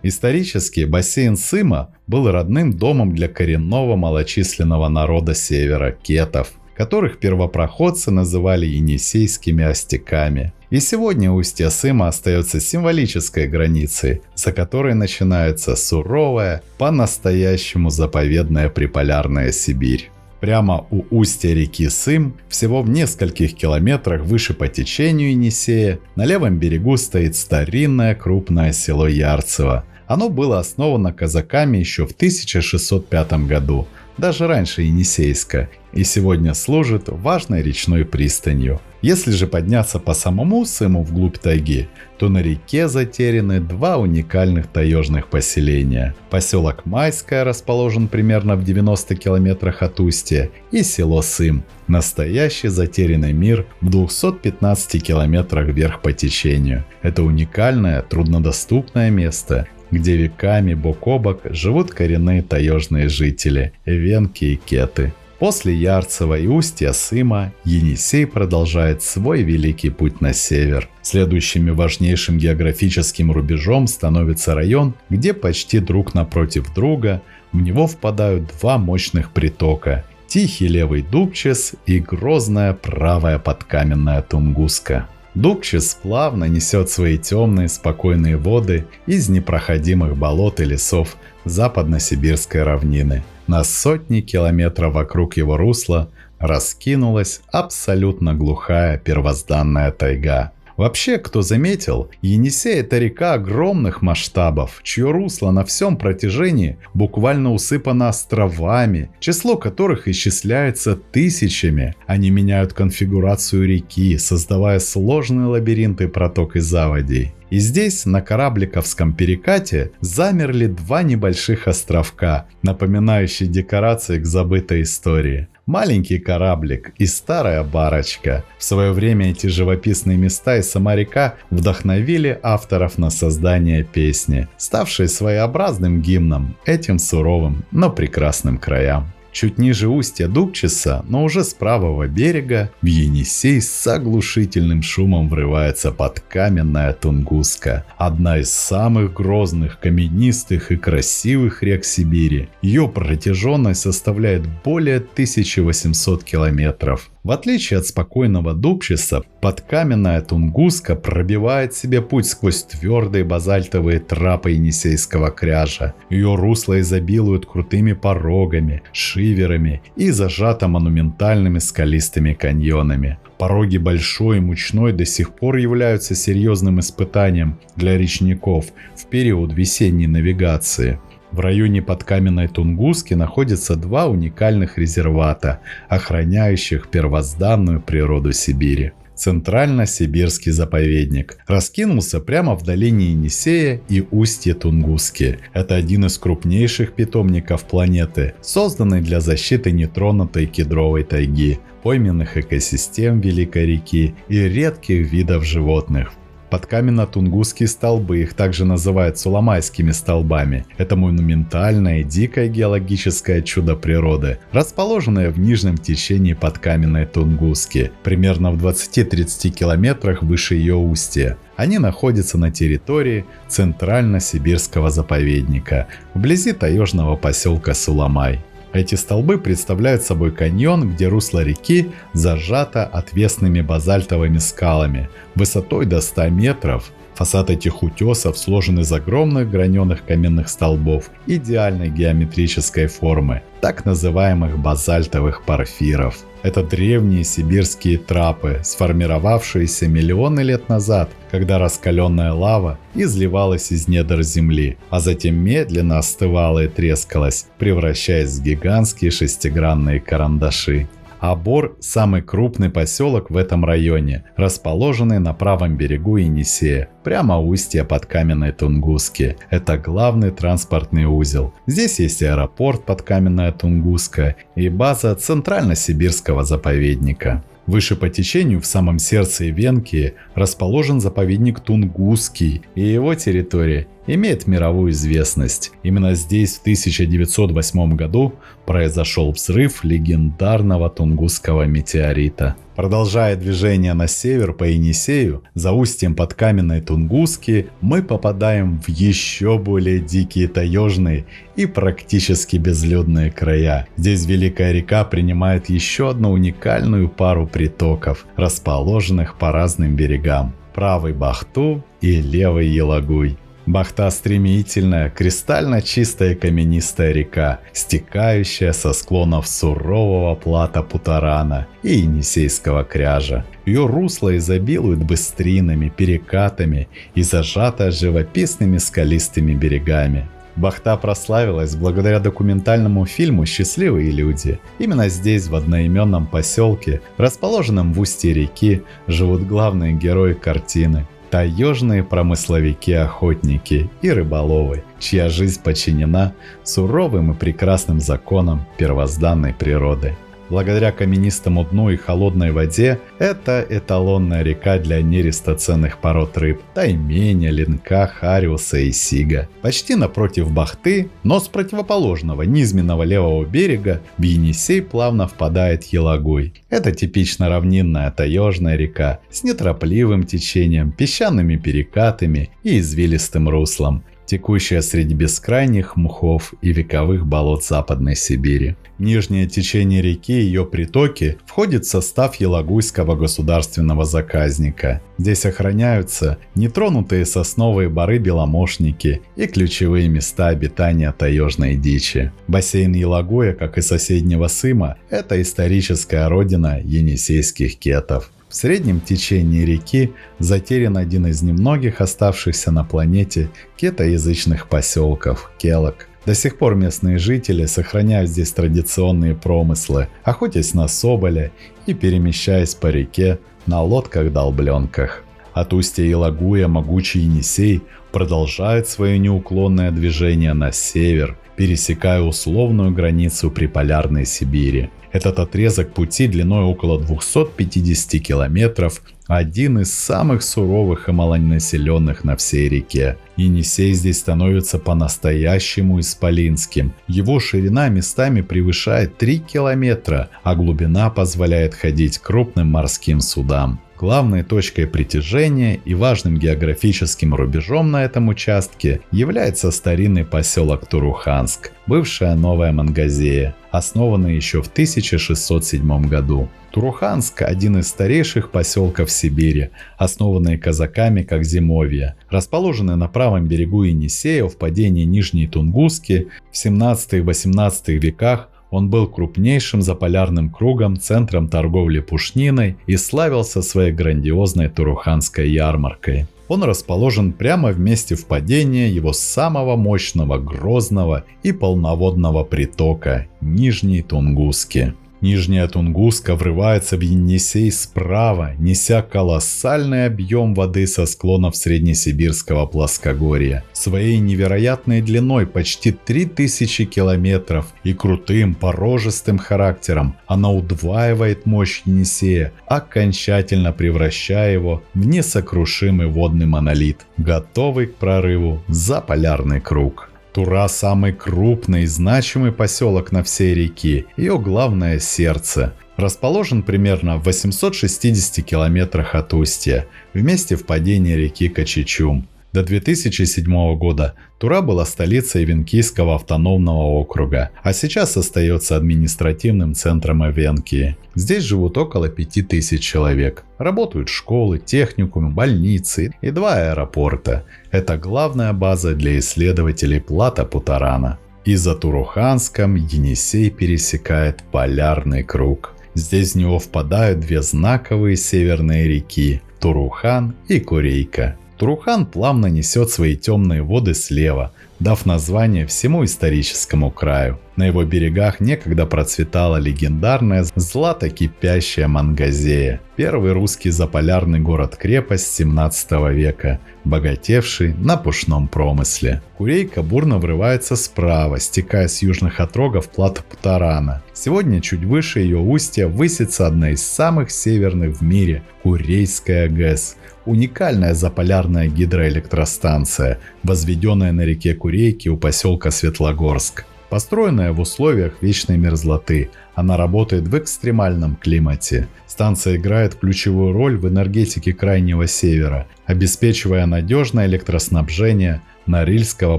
S1: Исторически бассейн Сыма был родным домом для коренного малочисленного народа севера – кетов, которых первопроходцы называли енисейскими остяками. И сегодня устье Сыма остается символической границей, за которой начинается суровая, по-настоящему заповедная приполярная Сибирь. Прямо у устья реки Сым, всего в нескольких километрах выше по течению Енисея, на левом берегу стоит старинное крупное село Ярцево. Оно было основано казаками еще в 1605 году, даже раньше Енисейска, и сегодня служит важной речной пристанью. Если же подняться по самому Сыму вглубь тайги, то на реке затеряны два уникальных таежных поселения. Поселок Майское расположен примерно в 90 километрах от устья, и село Сым – настоящий затерянный мир в 215 километрах вверх по течению. Это уникальное, труднодоступное место, где веками бок о бок живут коренные таежные жители – эвенки и кеты. После Ярцева и устья Сыма Енисей продолжает свой великий путь на север. Следующим и важнейшим географическим рубежом становится район, где почти друг напротив друга в него впадают два мощных притока – Тихий левый Дубчес и грозная правая подкаменная Тунгуска. Дубчес плавно несет свои темные спокойные воды из непроходимых болот и лесов западно-сибирской равнины. На сотни километров вокруг его русла раскинулась абсолютно глухая первозданная тайга. Вообще, кто заметил, Енисей – это река огромных масштабов, чье русло на всем протяжении буквально усыпано островами, число которых исчисляется тысячами. Они меняют конфигурацию реки, создавая сложные лабиринты проток и заводей. И здесь, на корабликовском перекате, замерли два небольших островка, напоминающие декорации к забытой истории. Маленький кораблик и старая барочка. В свое время эти живописные места и сама река вдохновили авторов на создание песни, ставшей своеобразным гимном этим суровым, но прекрасным краям. Чуть ниже устья Дубчеса, но уже с правого берега, в Енисей с оглушительным шумом врывается подкаменная Тунгуска. Одна из самых грозных, каменистых и красивых рек Сибири. Ее протяженность составляет более 1800 километров. В отличие от спокойного Дубчеса, подкаменная Тунгуска пробивает себе путь сквозь твердые базальтовые трапы Енисейского кряжа. Ее русло изобилует крутыми порогами, шиверами и зажато монументальными скалистыми каньонами. Пороги Большой и Мучной до сих пор являются серьезным испытанием для речников в период весенней навигации. В районе подкаменной Тунгуски находятся два уникальных резервата, охраняющих первозданную природу Сибири. Центрально-сибирский заповедник раскинулся прямо в долине Енисея и устье Тунгуски. Это один из крупнейших питомников планеты, созданный для защиты нетронутой кедровой тайги, пойменных экосистем Великой реки и редких видов животных. Подкаменно-тунгусские столбы, их также называют суламайскими столбами. Это монументальное дикое геологическое чудо природы, расположенное в нижнем течении подкаменной Тунгуски, примерно в 20-30 километрах выше ее устья. Они находятся на территории Центрально-Сибирского заповедника, вблизи таежного поселка Суламай. Эти столбы представляют собой каньон, где русло реки зажато отвесными базальтовыми скалами высотой до 100 метров. Фасад этих утесов сложен из огромных граненых каменных столбов идеальной геометрической формы, так называемых базальтовых порфиров. Это древние сибирские трапы, сформировавшиеся миллионы лет назад, когда раскаленная лава изливалась из недр земли, а затем медленно остывала и трескалась, превращаясь в гигантские шестигранные карандаши. Абор – самый крупный поселок в этом районе, расположенный на правом берегу Енисея, прямо у устья Подкаменной Тунгуски. Это главный транспортный узел. Здесь есть аэропорт Подкаменная Тунгуска и база Центрально-Сибирского заповедника. Выше по течению, в самом сердце Эвенкии, расположен заповедник Тунгусский, и его территория имеет мировую известность. Именно здесь в 1908 году произошел взрыв легендарного Тунгусского метеорита. Продолжая движение на север по Енисею, за устьем Подкаменной Тунгуски мы попадаем в еще более дикие таежные и практически безлюдные края. Здесь Великая река принимает еще одну уникальную пару притоков, расположенных по разным берегам: правый Бахту и левый Елагуй. Бахта – стремительная, кристально чистая каменистая река, стекающая со склонов сурового плато Путарана и Енисейского кряжа. Ее русло изобилует быстринами, перекатами и зажато живописными скалистыми берегами. Бахта прославилась благодаря документальному фильму «Счастливые люди». Именно здесь, в одноименном поселке, расположенном в устье реки, живут главные герои картины – таежные промысловики-охотники и рыболовы, чья жизнь подчинена суровым и прекрасным законам первозданной природы. Благодаря каменистому дну и холодной воде это эталонная река для нереста ценных пород рыб – тайменя, ленка, хариуса и сига. Почти напротив Бахты, но с противоположного низменного левого берега, в Енисей плавно впадает Елагуй. Это типично равнинная таежная река с неторопливым течением, песчаными перекатами и извилистым руслом, текущая среди бескрайних мхов и вековых болот Западной Сибири. Нижнее течение реки и ее притоки входит в состав Елагуйского государственного заказника. Здесь охраняются нетронутые сосновые боры-беломошники и ключевые места обитания таежной дичи. Бассейн Елагуя, как и соседнего Сыма, это историческая родина енисейских кетов. В среднем течении реки затерян один из немногих оставшихся на планете кетоязычных поселков – Келок. До сих пор местные жители сохраняют здесь традиционные промыслы, охотясь на соболя и перемещаясь по реке на лодках-долбленках. От устья Елагуя могучий Енисей продолжает свое неуклонное движение на север, пересекая условную границу приполярной Сибири. Этот отрезок пути длиной около 250 километров – один из самых суровых и малонаселенных на всей реке. Енисей здесь становится по-настоящему исполинским. Его ширина местами превышает 3 километра, а глубина позволяет ходить крупным морским судам. Главной точкой притяжения и важным географическим рубежом на этом участке является старинный поселок Туруханск, бывшая Новая Мангазея, основанный еще в 1607 году. Туруханск – один из старейших поселков Сибири, основанный казаками как зимовья. Расположенный на правом берегу Енисея в впадении Нижней Тунгуски в 17-18 веках, он был крупнейшим заполярным кругом, центром торговли пушниной и славился своей грандиозной Туруханской ярмаркой. Он расположен прямо в месте впадения его самого мощного, грозного и полноводного притока – Нижней Тунгуски. Нижняя Тунгуска врывается в Енисей справа, неся колоссальный объем воды со склонов Среднесибирского плоскогорья. Своей невероятной длиной почти 3000 километров и крутым порожистым характером она удваивает мощь Енисея, окончательно превращая его в несокрушимый водный монолит, готовый к прорыву за полярный круг. Тура – самый крупный и значимый поселок на всей реке, ее главное сердце. Расположен примерно в 860 километрах от устья, в месте впадения реки Кочечум. До 2007 года Тура была столицей Эвенкийского автономного округа, а сейчас остается административным центром Эвенкии. Здесь живут около 5000 человек. Работают школы, техникумы, больницы и 2 аэропорта. Это главная база для исследователей плато Путарана. И за Туруханском Енисей пересекает полярный круг. Здесь в него впадают 2 знаковые северные реки – Турухан и Курейка. Турухан плавно несет свои темные воды слева, дав название всему историческому краю. На его берегах некогда процветала легендарная злато-кипящая Мангазея, первый русский заполярный город-крепость 17 века, богатевший на пушном промысле. Курейка бурно врывается справа, стекая с южных отрогов плато Путарана. Сегодня чуть выше ее устья высится одна из самых северных в мире – Курейская ГЭС. Уникальная заполярная гидроэлектростанция, возведенная на реке Курейки у поселка Светлогорск. Построенная в условиях вечной мерзлоты, она работает в экстремальном климате. Станция играет ключевую роль в энергетике Крайнего Севера, обеспечивая надежное электроснабжение Норильского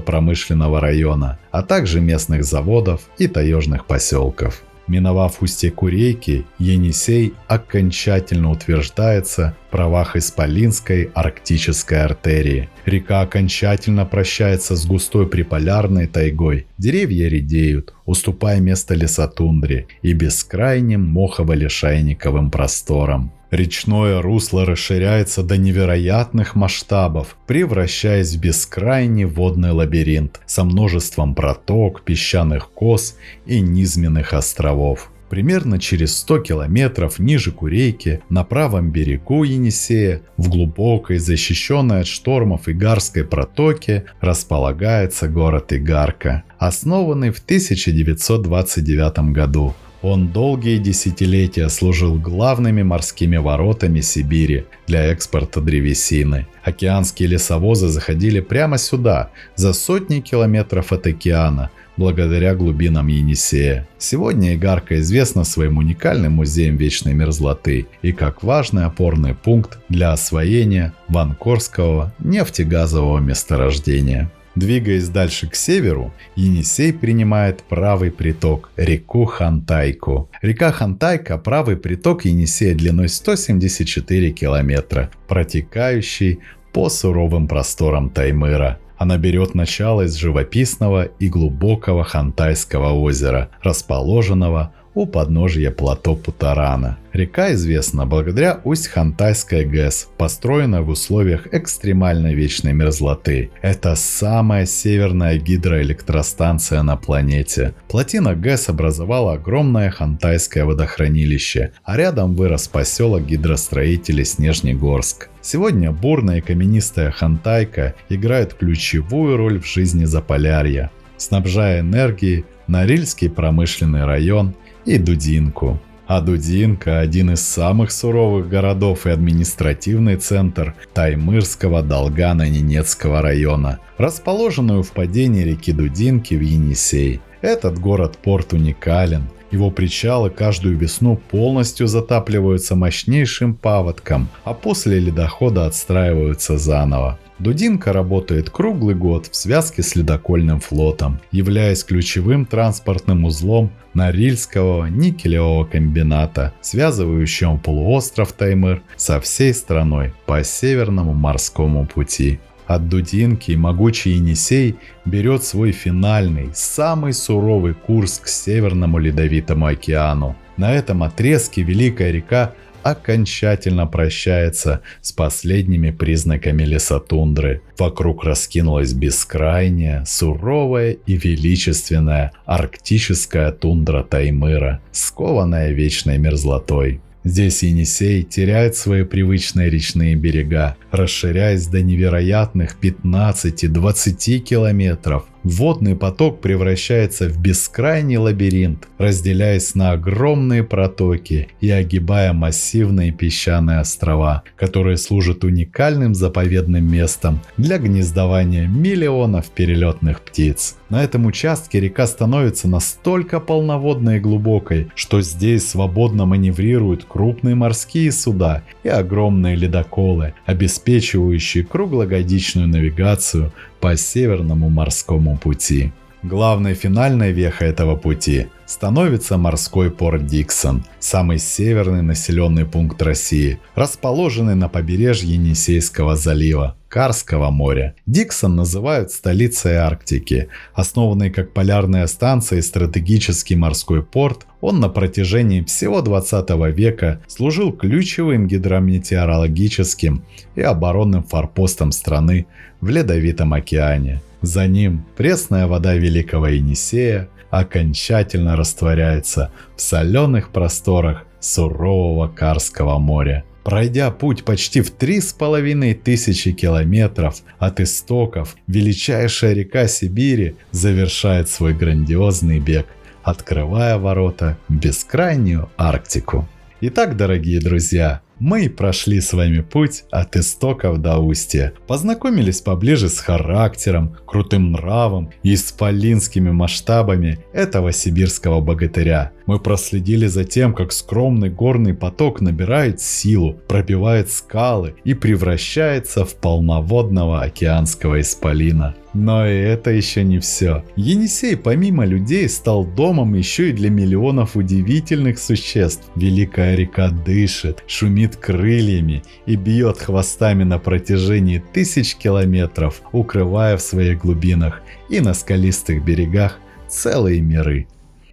S1: промышленного района, а также местных заводов и таежных поселков. Миновав устье Курейки, Енисей окончательно утверждается в правах Исполинской арктической артерии. Река окончательно прощается с густой приполярной тайгой. Деревья редеют, уступая место лесотундре и бескрайним мохово-лишайниковым просторам. Речное русло расширяется до невероятных масштабов, превращаясь в бескрайний водный лабиринт со множеством проток, песчаных кос и низменных островов. Примерно через 100 километров ниже Курейки, на правом берегу Енисея, в глубокой, защищенной от штормов Игарской протоке, располагается город Игарка, основанный в 1929 году. Он долгие десятилетия служил главными морскими воротами Сибири для экспорта древесины. Океанские лесовозы заходили прямо сюда, за сотни километров от океана, благодаря глубинам Енисея. Сегодня Игарка известна своим уникальным музеем вечной мерзлоты и как важный опорный пункт для освоения Ванкорского нефтегазового месторождения. Двигаясь дальше к северу, Енисей принимает правый приток – реку Хантайку. Река Хантайка – правый приток Енисея длиной 174 километра, протекающий по суровым просторам Таймыра. Она берет начало из живописного и глубокого Хантайского озера, расположенного у подножия плато Путарана. Река известна благодаря Усть-Хантайской ГЭС, построенной в условиях экстремальной вечной мерзлоты. Это самая северная гидроэлектростанция на планете. Плотина ГЭС образовала огромное Хантайское водохранилище, а рядом вырос поселок гидростроителей Снежнегорск. Сегодня бурная и каменистая Хантайка играет ключевую роль в жизни Заполярья, снабжая энергией Норильский промышленный район и Дудинку. А Дудинка – один из самых суровых городов и административный центр Таймырского Долгано-Ненецкого района, расположенный у впадения реки Дудинки в Енисей. Этот город-порт уникален. Его причалы каждую весну полностью затапливаются мощнейшим паводком, а после ледохода отстраиваются заново. Дудинка работает круглый год в связке с ледокольным флотом, являясь ключевым транспортным узлом Норильского никелевого комбината, связывающего полуостров Таймыр со всей страной по Северному морскому пути. От Дудинки могучий Енисей берет свой финальный, самый суровый курс к Северному Ледовитому океану. На этом отрезке Великая река окончательно прощается с последними признаками лесотундры. Вокруг раскинулась бескрайняя, суровая и величественная арктическая тундра Таймыра, скованная вечной мерзлотой. Здесь Енисей теряет свои привычные речные берега, расширяясь до невероятных 15-20 километров. водный поток превращается в бескрайний лабиринт, разделяясь на огромные протоки и огибая массивные песчаные острова, которые служат уникальным заповедным местом для гнездования миллионов перелетных птиц. На этом участке река становится настолько полноводной и глубокой, что здесь свободно маневрируют крупные морские суда и огромные ледоколы, обеспечивающие круглогодичную навигацию по Северному морскому пути. Главной финальной вехой этого пути становится морской порт Диксон, самый северный населенный пункт России, расположенный на побережье Енисейского залива, Карского моря. Диксон называют столицей Арктики. Основанный как полярная станция и стратегический морской порт, он на протяжении всего 20 века служил ключевым гидрометеорологическим и оборонным форпостом страны в Ледовитом океане. За ним пресная вода Великого Енисея окончательно растворяется в соленых просторах сурового Карского моря. Пройдя путь почти в 3500 километров от истоков, величайшая река Сибири завершает свой грандиозный бег, открывая ворота в бескрайнюю Арктику. Итак, дорогие друзья, мы прошли с вами путь от истоков до устья, познакомились поближе с характером, крутым нравом и исполинскими масштабами этого сибирского богатыря. Мы проследили за тем, как скромный горный поток набирает силу, пробивает скалы и превращается в полноводного океанского исполина. Но и это еще не все. Енисей помимо людей стал домом еще и для миллионов удивительных существ. Великая река дышит, шумит крыльями и бьет хвостами на протяжении 1000 километров, укрывая в своих глубинах и на скалистых берегах целые миры.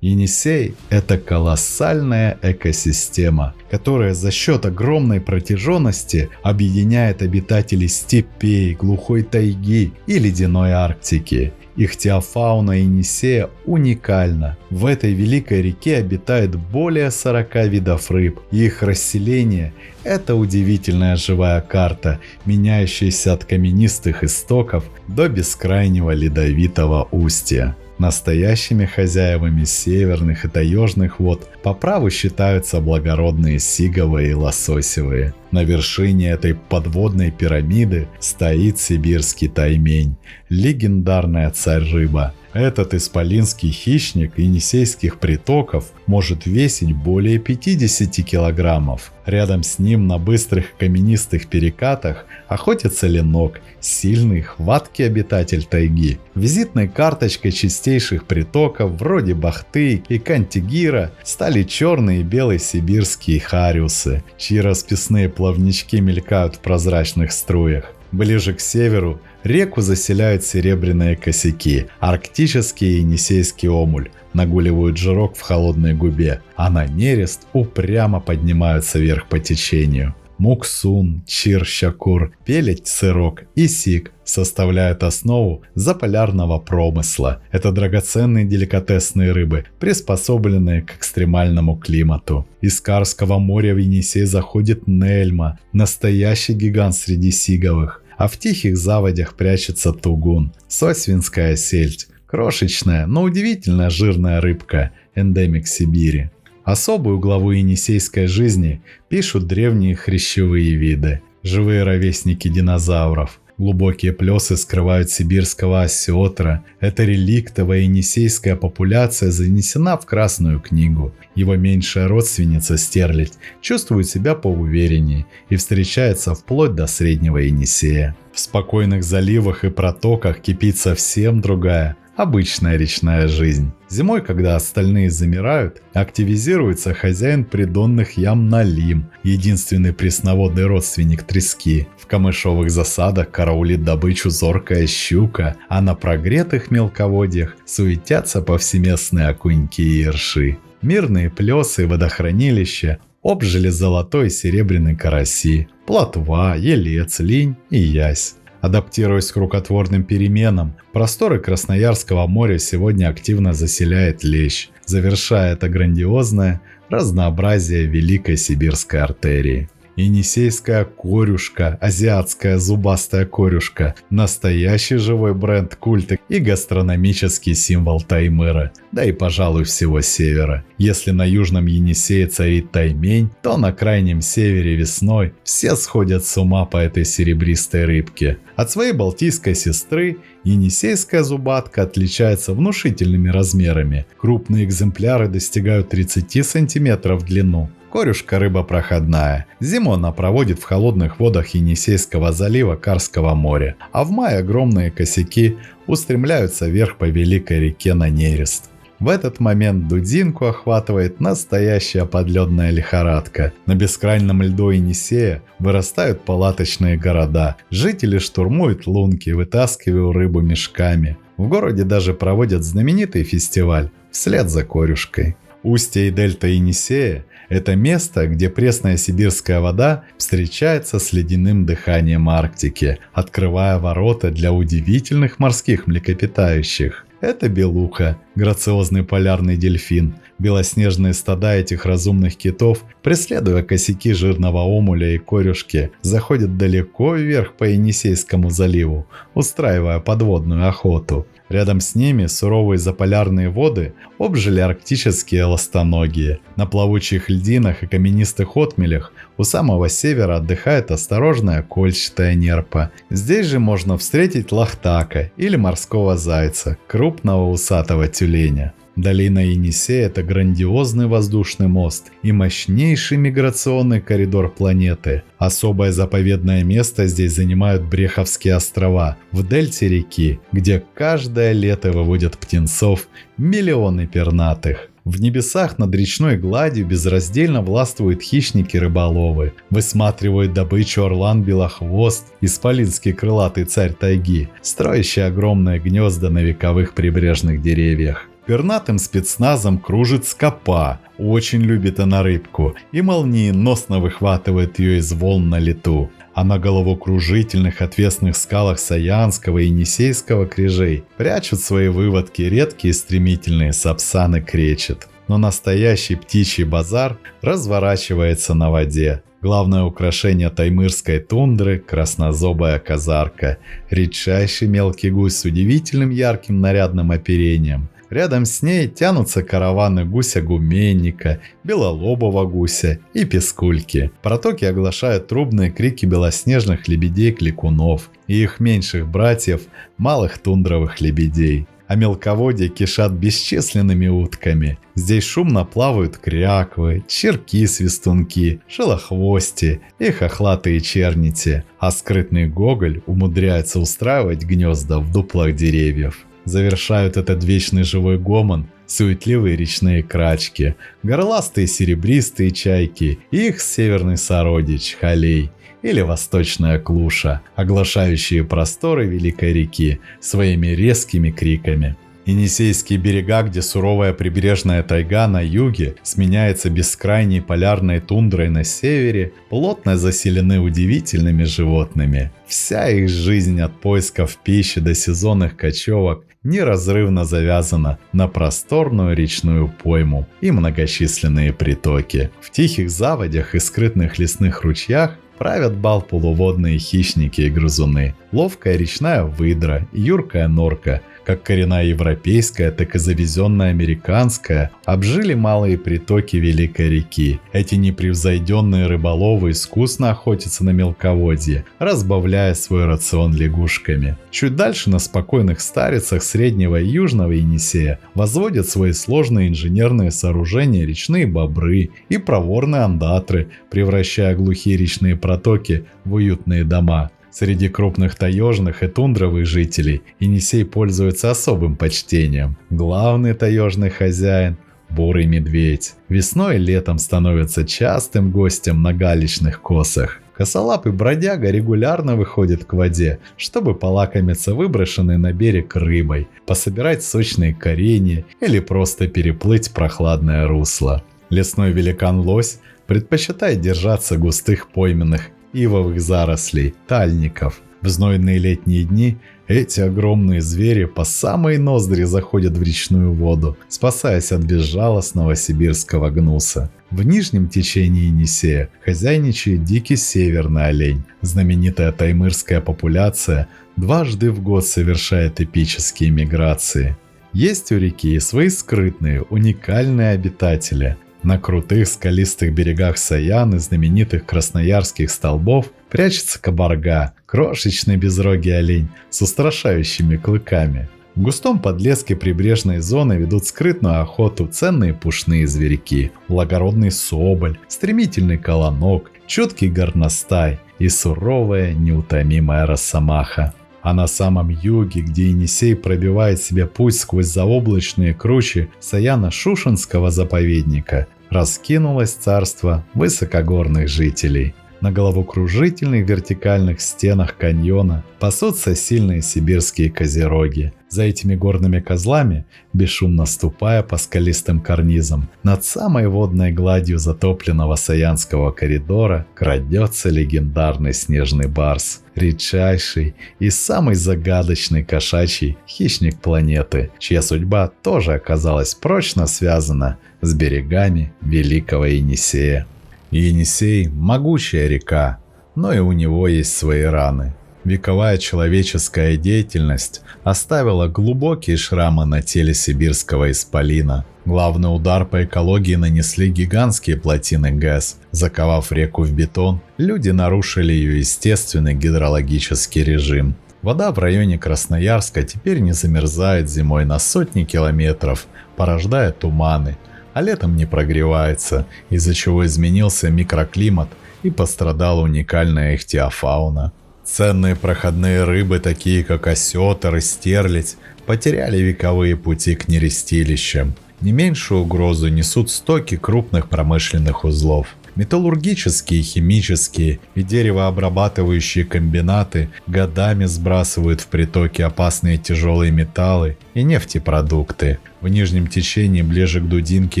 S1: Енисей – это колоссальная экосистема, которая за счет огромной протяженности объединяет обитателей степей, глухой тайги и ледяной Арктики. Ихтиофауна Енисея уникальна. В этой великой реке обитает более 40 видов рыб, и их расселение – это удивительная живая карта, меняющаяся от каменистых истоков до бескрайнего ледовитого устья. Настоящими хозяевами северных и таежных вод по праву считаются благородные сиговые и лососевые. На вершине этой подводной пирамиды стоит сибирский таймень, легендарная царь-рыба. Этот исполинский хищник енисейских притоков может весить более 50 килограммов. Рядом с ним на быстрых каменистых перекатах охотится ленок, сильный, хваткий обитатель тайги. Визитной карточкой чистейших притоков вроде Бахты и Кантигира стали черные и белые сибирские хариусы, чьи расписные плавнички мелькают в прозрачных струях. Ближе к северу реку заселяют серебряные косяки, арктический енисейский омуль, нагуливают жирок в холодной губе, а на нерест упрямо поднимаются вверх по течению. Муксун, чир-щакур, пеледь-сырок и сик составляют основу заполярного промысла. Это драгоценные деликатесные рыбы, приспособленные к экстремальному климату. Из Карского моря в Енисей заходит нельма, настоящий гигант среди сиговых, а в тихих заводях прячется тугун, сосвинская сельдь, крошечная, но удивительно жирная рыбка, эндемик Сибири. Особую главу енисейской жизни пишут древние хрящевые виды, живые ровесники динозавров. Глубокие плесы скрывают сибирского осетра. Эта реликтовая енисейская популяция занесена в Красную книгу. Его меньшая родственница стерлядь чувствует себя поувереннее и встречается вплоть до Среднего Енисея. В спокойных заливах и протоках кипит совсем другая, обычная речная жизнь. Зимой, когда остальные замирают, активизируется хозяин придонных ям Налим, единственный пресноводный родственник трески. В камышовых засадах караулит добычу зоркая щука, а на прогретых мелководьях суетятся повсеместные окуньки и ерши. Мирные плесы и водохранилища обжили золотой и серебряный караси, плотва, елец, линь и ясь. Адаптируясь к рукотворным переменам, просторы Красноярского моря сегодня активно заселяет лещ, завершая это грандиозное разнообразие Великой Сибирской артерии. Енисейская корюшка, азиатская зубастая корюшка – настоящий живой бренд культа и гастрономический символ Таймыра, да и, пожалуй, всего севера. Если на южном Енисее царит таймень, то на крайнем севере весной все сходят с ума по этой серебристой рыбке. От своей балтийской сестры енисейская зубатка отличается внушительными размерами. Крупные экземпляры достигают 30 см в длину. Корюшка рыба проходная. Зиму она проводит в холодных водах Енисейского залива Карского моря, а в мае огромные косяки устремляются вверх по великой реке на нерест. В этот момент Дудинку охватывает настоящая подледная лихорадка. На бескрайнем льду Енисея вырастают палаточные города. Жители штурмуют лунки, вытаскивают рыбу мешками. В городе даже проводят знаменитый фестиваль вслед за корюшкой. Устье и дельта Енисея – это место, где пресная сибирская вода встречается с ледяным дыханием Арктики, открывая ворота для удивительных морских млекопитающих. Это белуха, грациозный полярный дельфин. Белоснежные стада этих разумных китов, преследуя косяки жирного омуля и корюшки, заходят далеко вверх по Енисейскому заливу, устраивая подводную охоту. Рядом с ними суровые заполярные воды обжили арктические ластоногие. На плавучих льдинах и каменистых отмелях у самого севера отдыхает осторожная кольчатая нерпа. Здесь же можно встретить лахтака или морского зайца, крупного усатого тюленя. Долина Енисея – это грандиозный воздушный мост и мощнейший миграционный коридор планеты. Особое заповедное место здесь занимают Бреховские острова в дельте реки, где каждое лето выводят птенцов миллионы пернатых. В небесах над речной гладью безраздельно властвуют хищники-рыболовы, высматривают добычу орлан-белохвост, исполинский крылатый царь тайги, строящий огромные гнезда на вековых прибрежных деревьях. Пернатым спецназом кружит скопа, очень любит она рыбку и молниеносно выхватывает ее из волн на лету. А на головокружительных отвесных скалах Саянского и Енисейского кряжей прячут свои выводки редкие стремительные сапсаны-кречет. Но настоящий птичий базар разворачивается на воде. Главное украшение таймырской тундры – краснозобая казарка, редчайший мелкий гусь с удивительным ярким нарядным оперением. Рядом с ней тянутся караваны гуся-гуменника, белолобого гуся и пескульки. Протоки оглашают трубные крики белоснежных лебедей-кликунов и их меньших братьев – малых тундровых лебедей. А мелководье кишат бесчисленными утками. Здесь шумно плавают кряквы, черки-свистунки, шелохвости и хохлатые чернити, а скрытный гоголь умудряется устраивать гнезда в дуплах деревьев. Завершают этот вечный живой гомон суетливые речные крачки, горластые серебристые чайки и их северный сородич халей или восточная клуша, оглашающие просторы великой реки своими резкими криками. Енисейские берега, где суровая прибрежная тайга на юге сменяется бескрайней полярной тундрой на севере, плотно заселены удивительными животными. Вся их жизнь от поисков пищи до сезонных кочевок неразрывно завязана на просторную речную пойму и многочисленные притоки. В тихих заводях и скрытных лесных ручьях правят бал полуводные хищники и грызуны. Ловкая речная выдра и юркая норка, как коренная европейская, так и завезенная американская, обжили малые притоки Великой реки. Эти непревзойденные рыболовы искусно охотятся на мелководье, разбавляя свой рацион лягушками. Чуть дальше на спокойных старицах Среднего и Южного Енисея возводят свои сложные инженерные сооружения речные бобры и проворные андатры, превращая глухие речные протоки в уютные дома. Среди крупных таежных и тундровых жителей Енисей пользуется особым почтением. Главный таежный хозяин – бурый медведь. Весной и летом становится частым гостем на галечных косах. Косолапый бродяга регулярно выходит к воде, чтобы полакомиться выброшенной на берег рыбой, пособирать сочные коренья или просто переплыть прохладное русло. Лесной великан-лось предпочитает держаться густых пойменных ивовых зарослей, тальников. В знойные летние дни эти огромные звери по самые ноздри заходят в речную воду, спасаясь от безжалостного сибирского гнуса. В нижнем течении Енисея хозяйничает дикий северный олень. Знаменитая таймырская популяция дважды в год совершает эпические миграции. Есть у реки и свои скрытные, уникальные обитатели. На крутых скалистых берегах Саяны, знаменитых красноярских столбов, прячется кабарга, крошечный безрогий олень с устрашающими клыками. В густом подлеске прибрежной зоны ведут скрытную охоту ценные пушные зверьки, благородный соболь, стремительный колонок, чуткий горностай и суровая неутомимая росомаха. А на самом юге, где Енисей пробивает себе путь сквозь заоблачные кручи Саяно-Шушенского заповедника, раскинулось царство высокогорных жителей. На головокружительных вертикальных стенах каньона пасутся сильные сибирские козероги. За этими горными козлами, бесшумно ступая по скалистым карнизам, над самой водной гладью затопленного Саянского коридора крадется легендарный снежный барс, редчайший и самый загадочный кошачий хищник планеты, чья судьба тоже оказалась прочно связана с берегами Великого Енисея. Енисей – могучая река, но и у него есть свои раны. Вековая человеческая деятельность оставила глубокие шрамы на теле сибирского исполина. Главный удар по экологии нанесли гигантские плотины ГЭС. Заковав реку в бетон, люди нарушили ее естественный гидрологический режим. Вода в районе Красноярска теперь не замерзает зимой на сотни километров, порождая туманы, а летом не прогревается, из-за чего изменился микроклимат и пострадала уникальная ихтиофауна. Ценные проходные рыбы, такие как осетр и стерлядь, потеряли вековые пути к нерестилищам. Не меньшую угрозу несут стоки крупных промышленных узлов. Металлургические, химические и деревообрабатывающие комбинаты годами сбрасывают в притоки опасные тяжелые металлы и нефтепродукты. В нижнем течении, ближе к Дудинке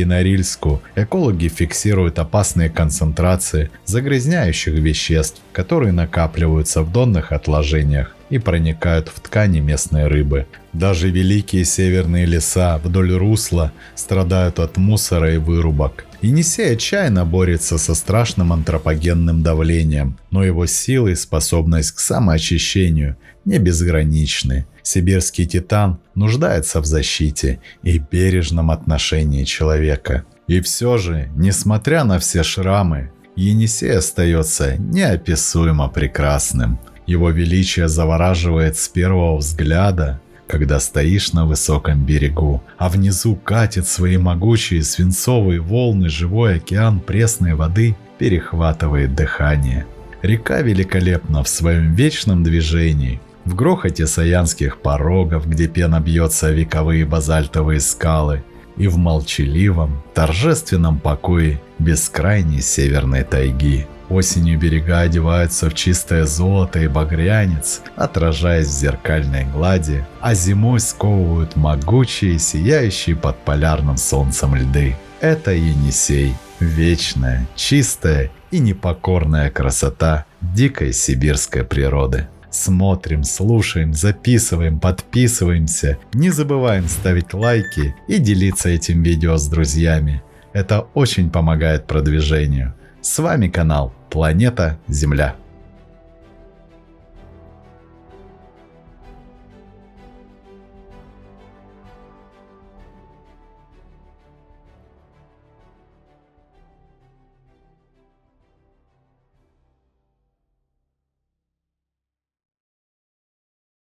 S1: и Норильску, экологи фиксируют опасные концентрации загрязняющих веществ, которые накапливаются в донных отложениях и проникают в ткани местной рыбы. Даже великие северные леса вдоль русла страдают от мусора и вырубок. Енисей отчаянно борется со страшным антропогенным давлением, но его силы и способность к самоочищению не безграничны. Сибирский титан нуждается в защите и бережном отношении человека. И все же, несмотря на все шрамы, Енисей остается неописуемо прекрасным. Его величие завораживает с первого взгляда, когда стоишь на высоком берегу, а внизу катит свои могучие свинцовые волны живой океан пресной воды, перехватывает дыхание. Река великолепна в своем вечном движении, в грохоте саянских порогов, где пена бьется о вековые базальтовые скалы, и в молчаливом, торжественном покое бескрайней северной тайги. Осенью берега одеваются в чистое золото и багрянец, отражаясь в зеркальной глади, а зимой сковывают могучие, сияющие под полярным солнцем льды. Это Енисей, вечная, чистая и непокорная красота дикой сибирской природы. Смотрим, слушаем, записываем, подписываемся, не забываем ставить лайки и делиться этим видео с друзьями. Это очень помогает продвижению. С вами канал Планета Земля.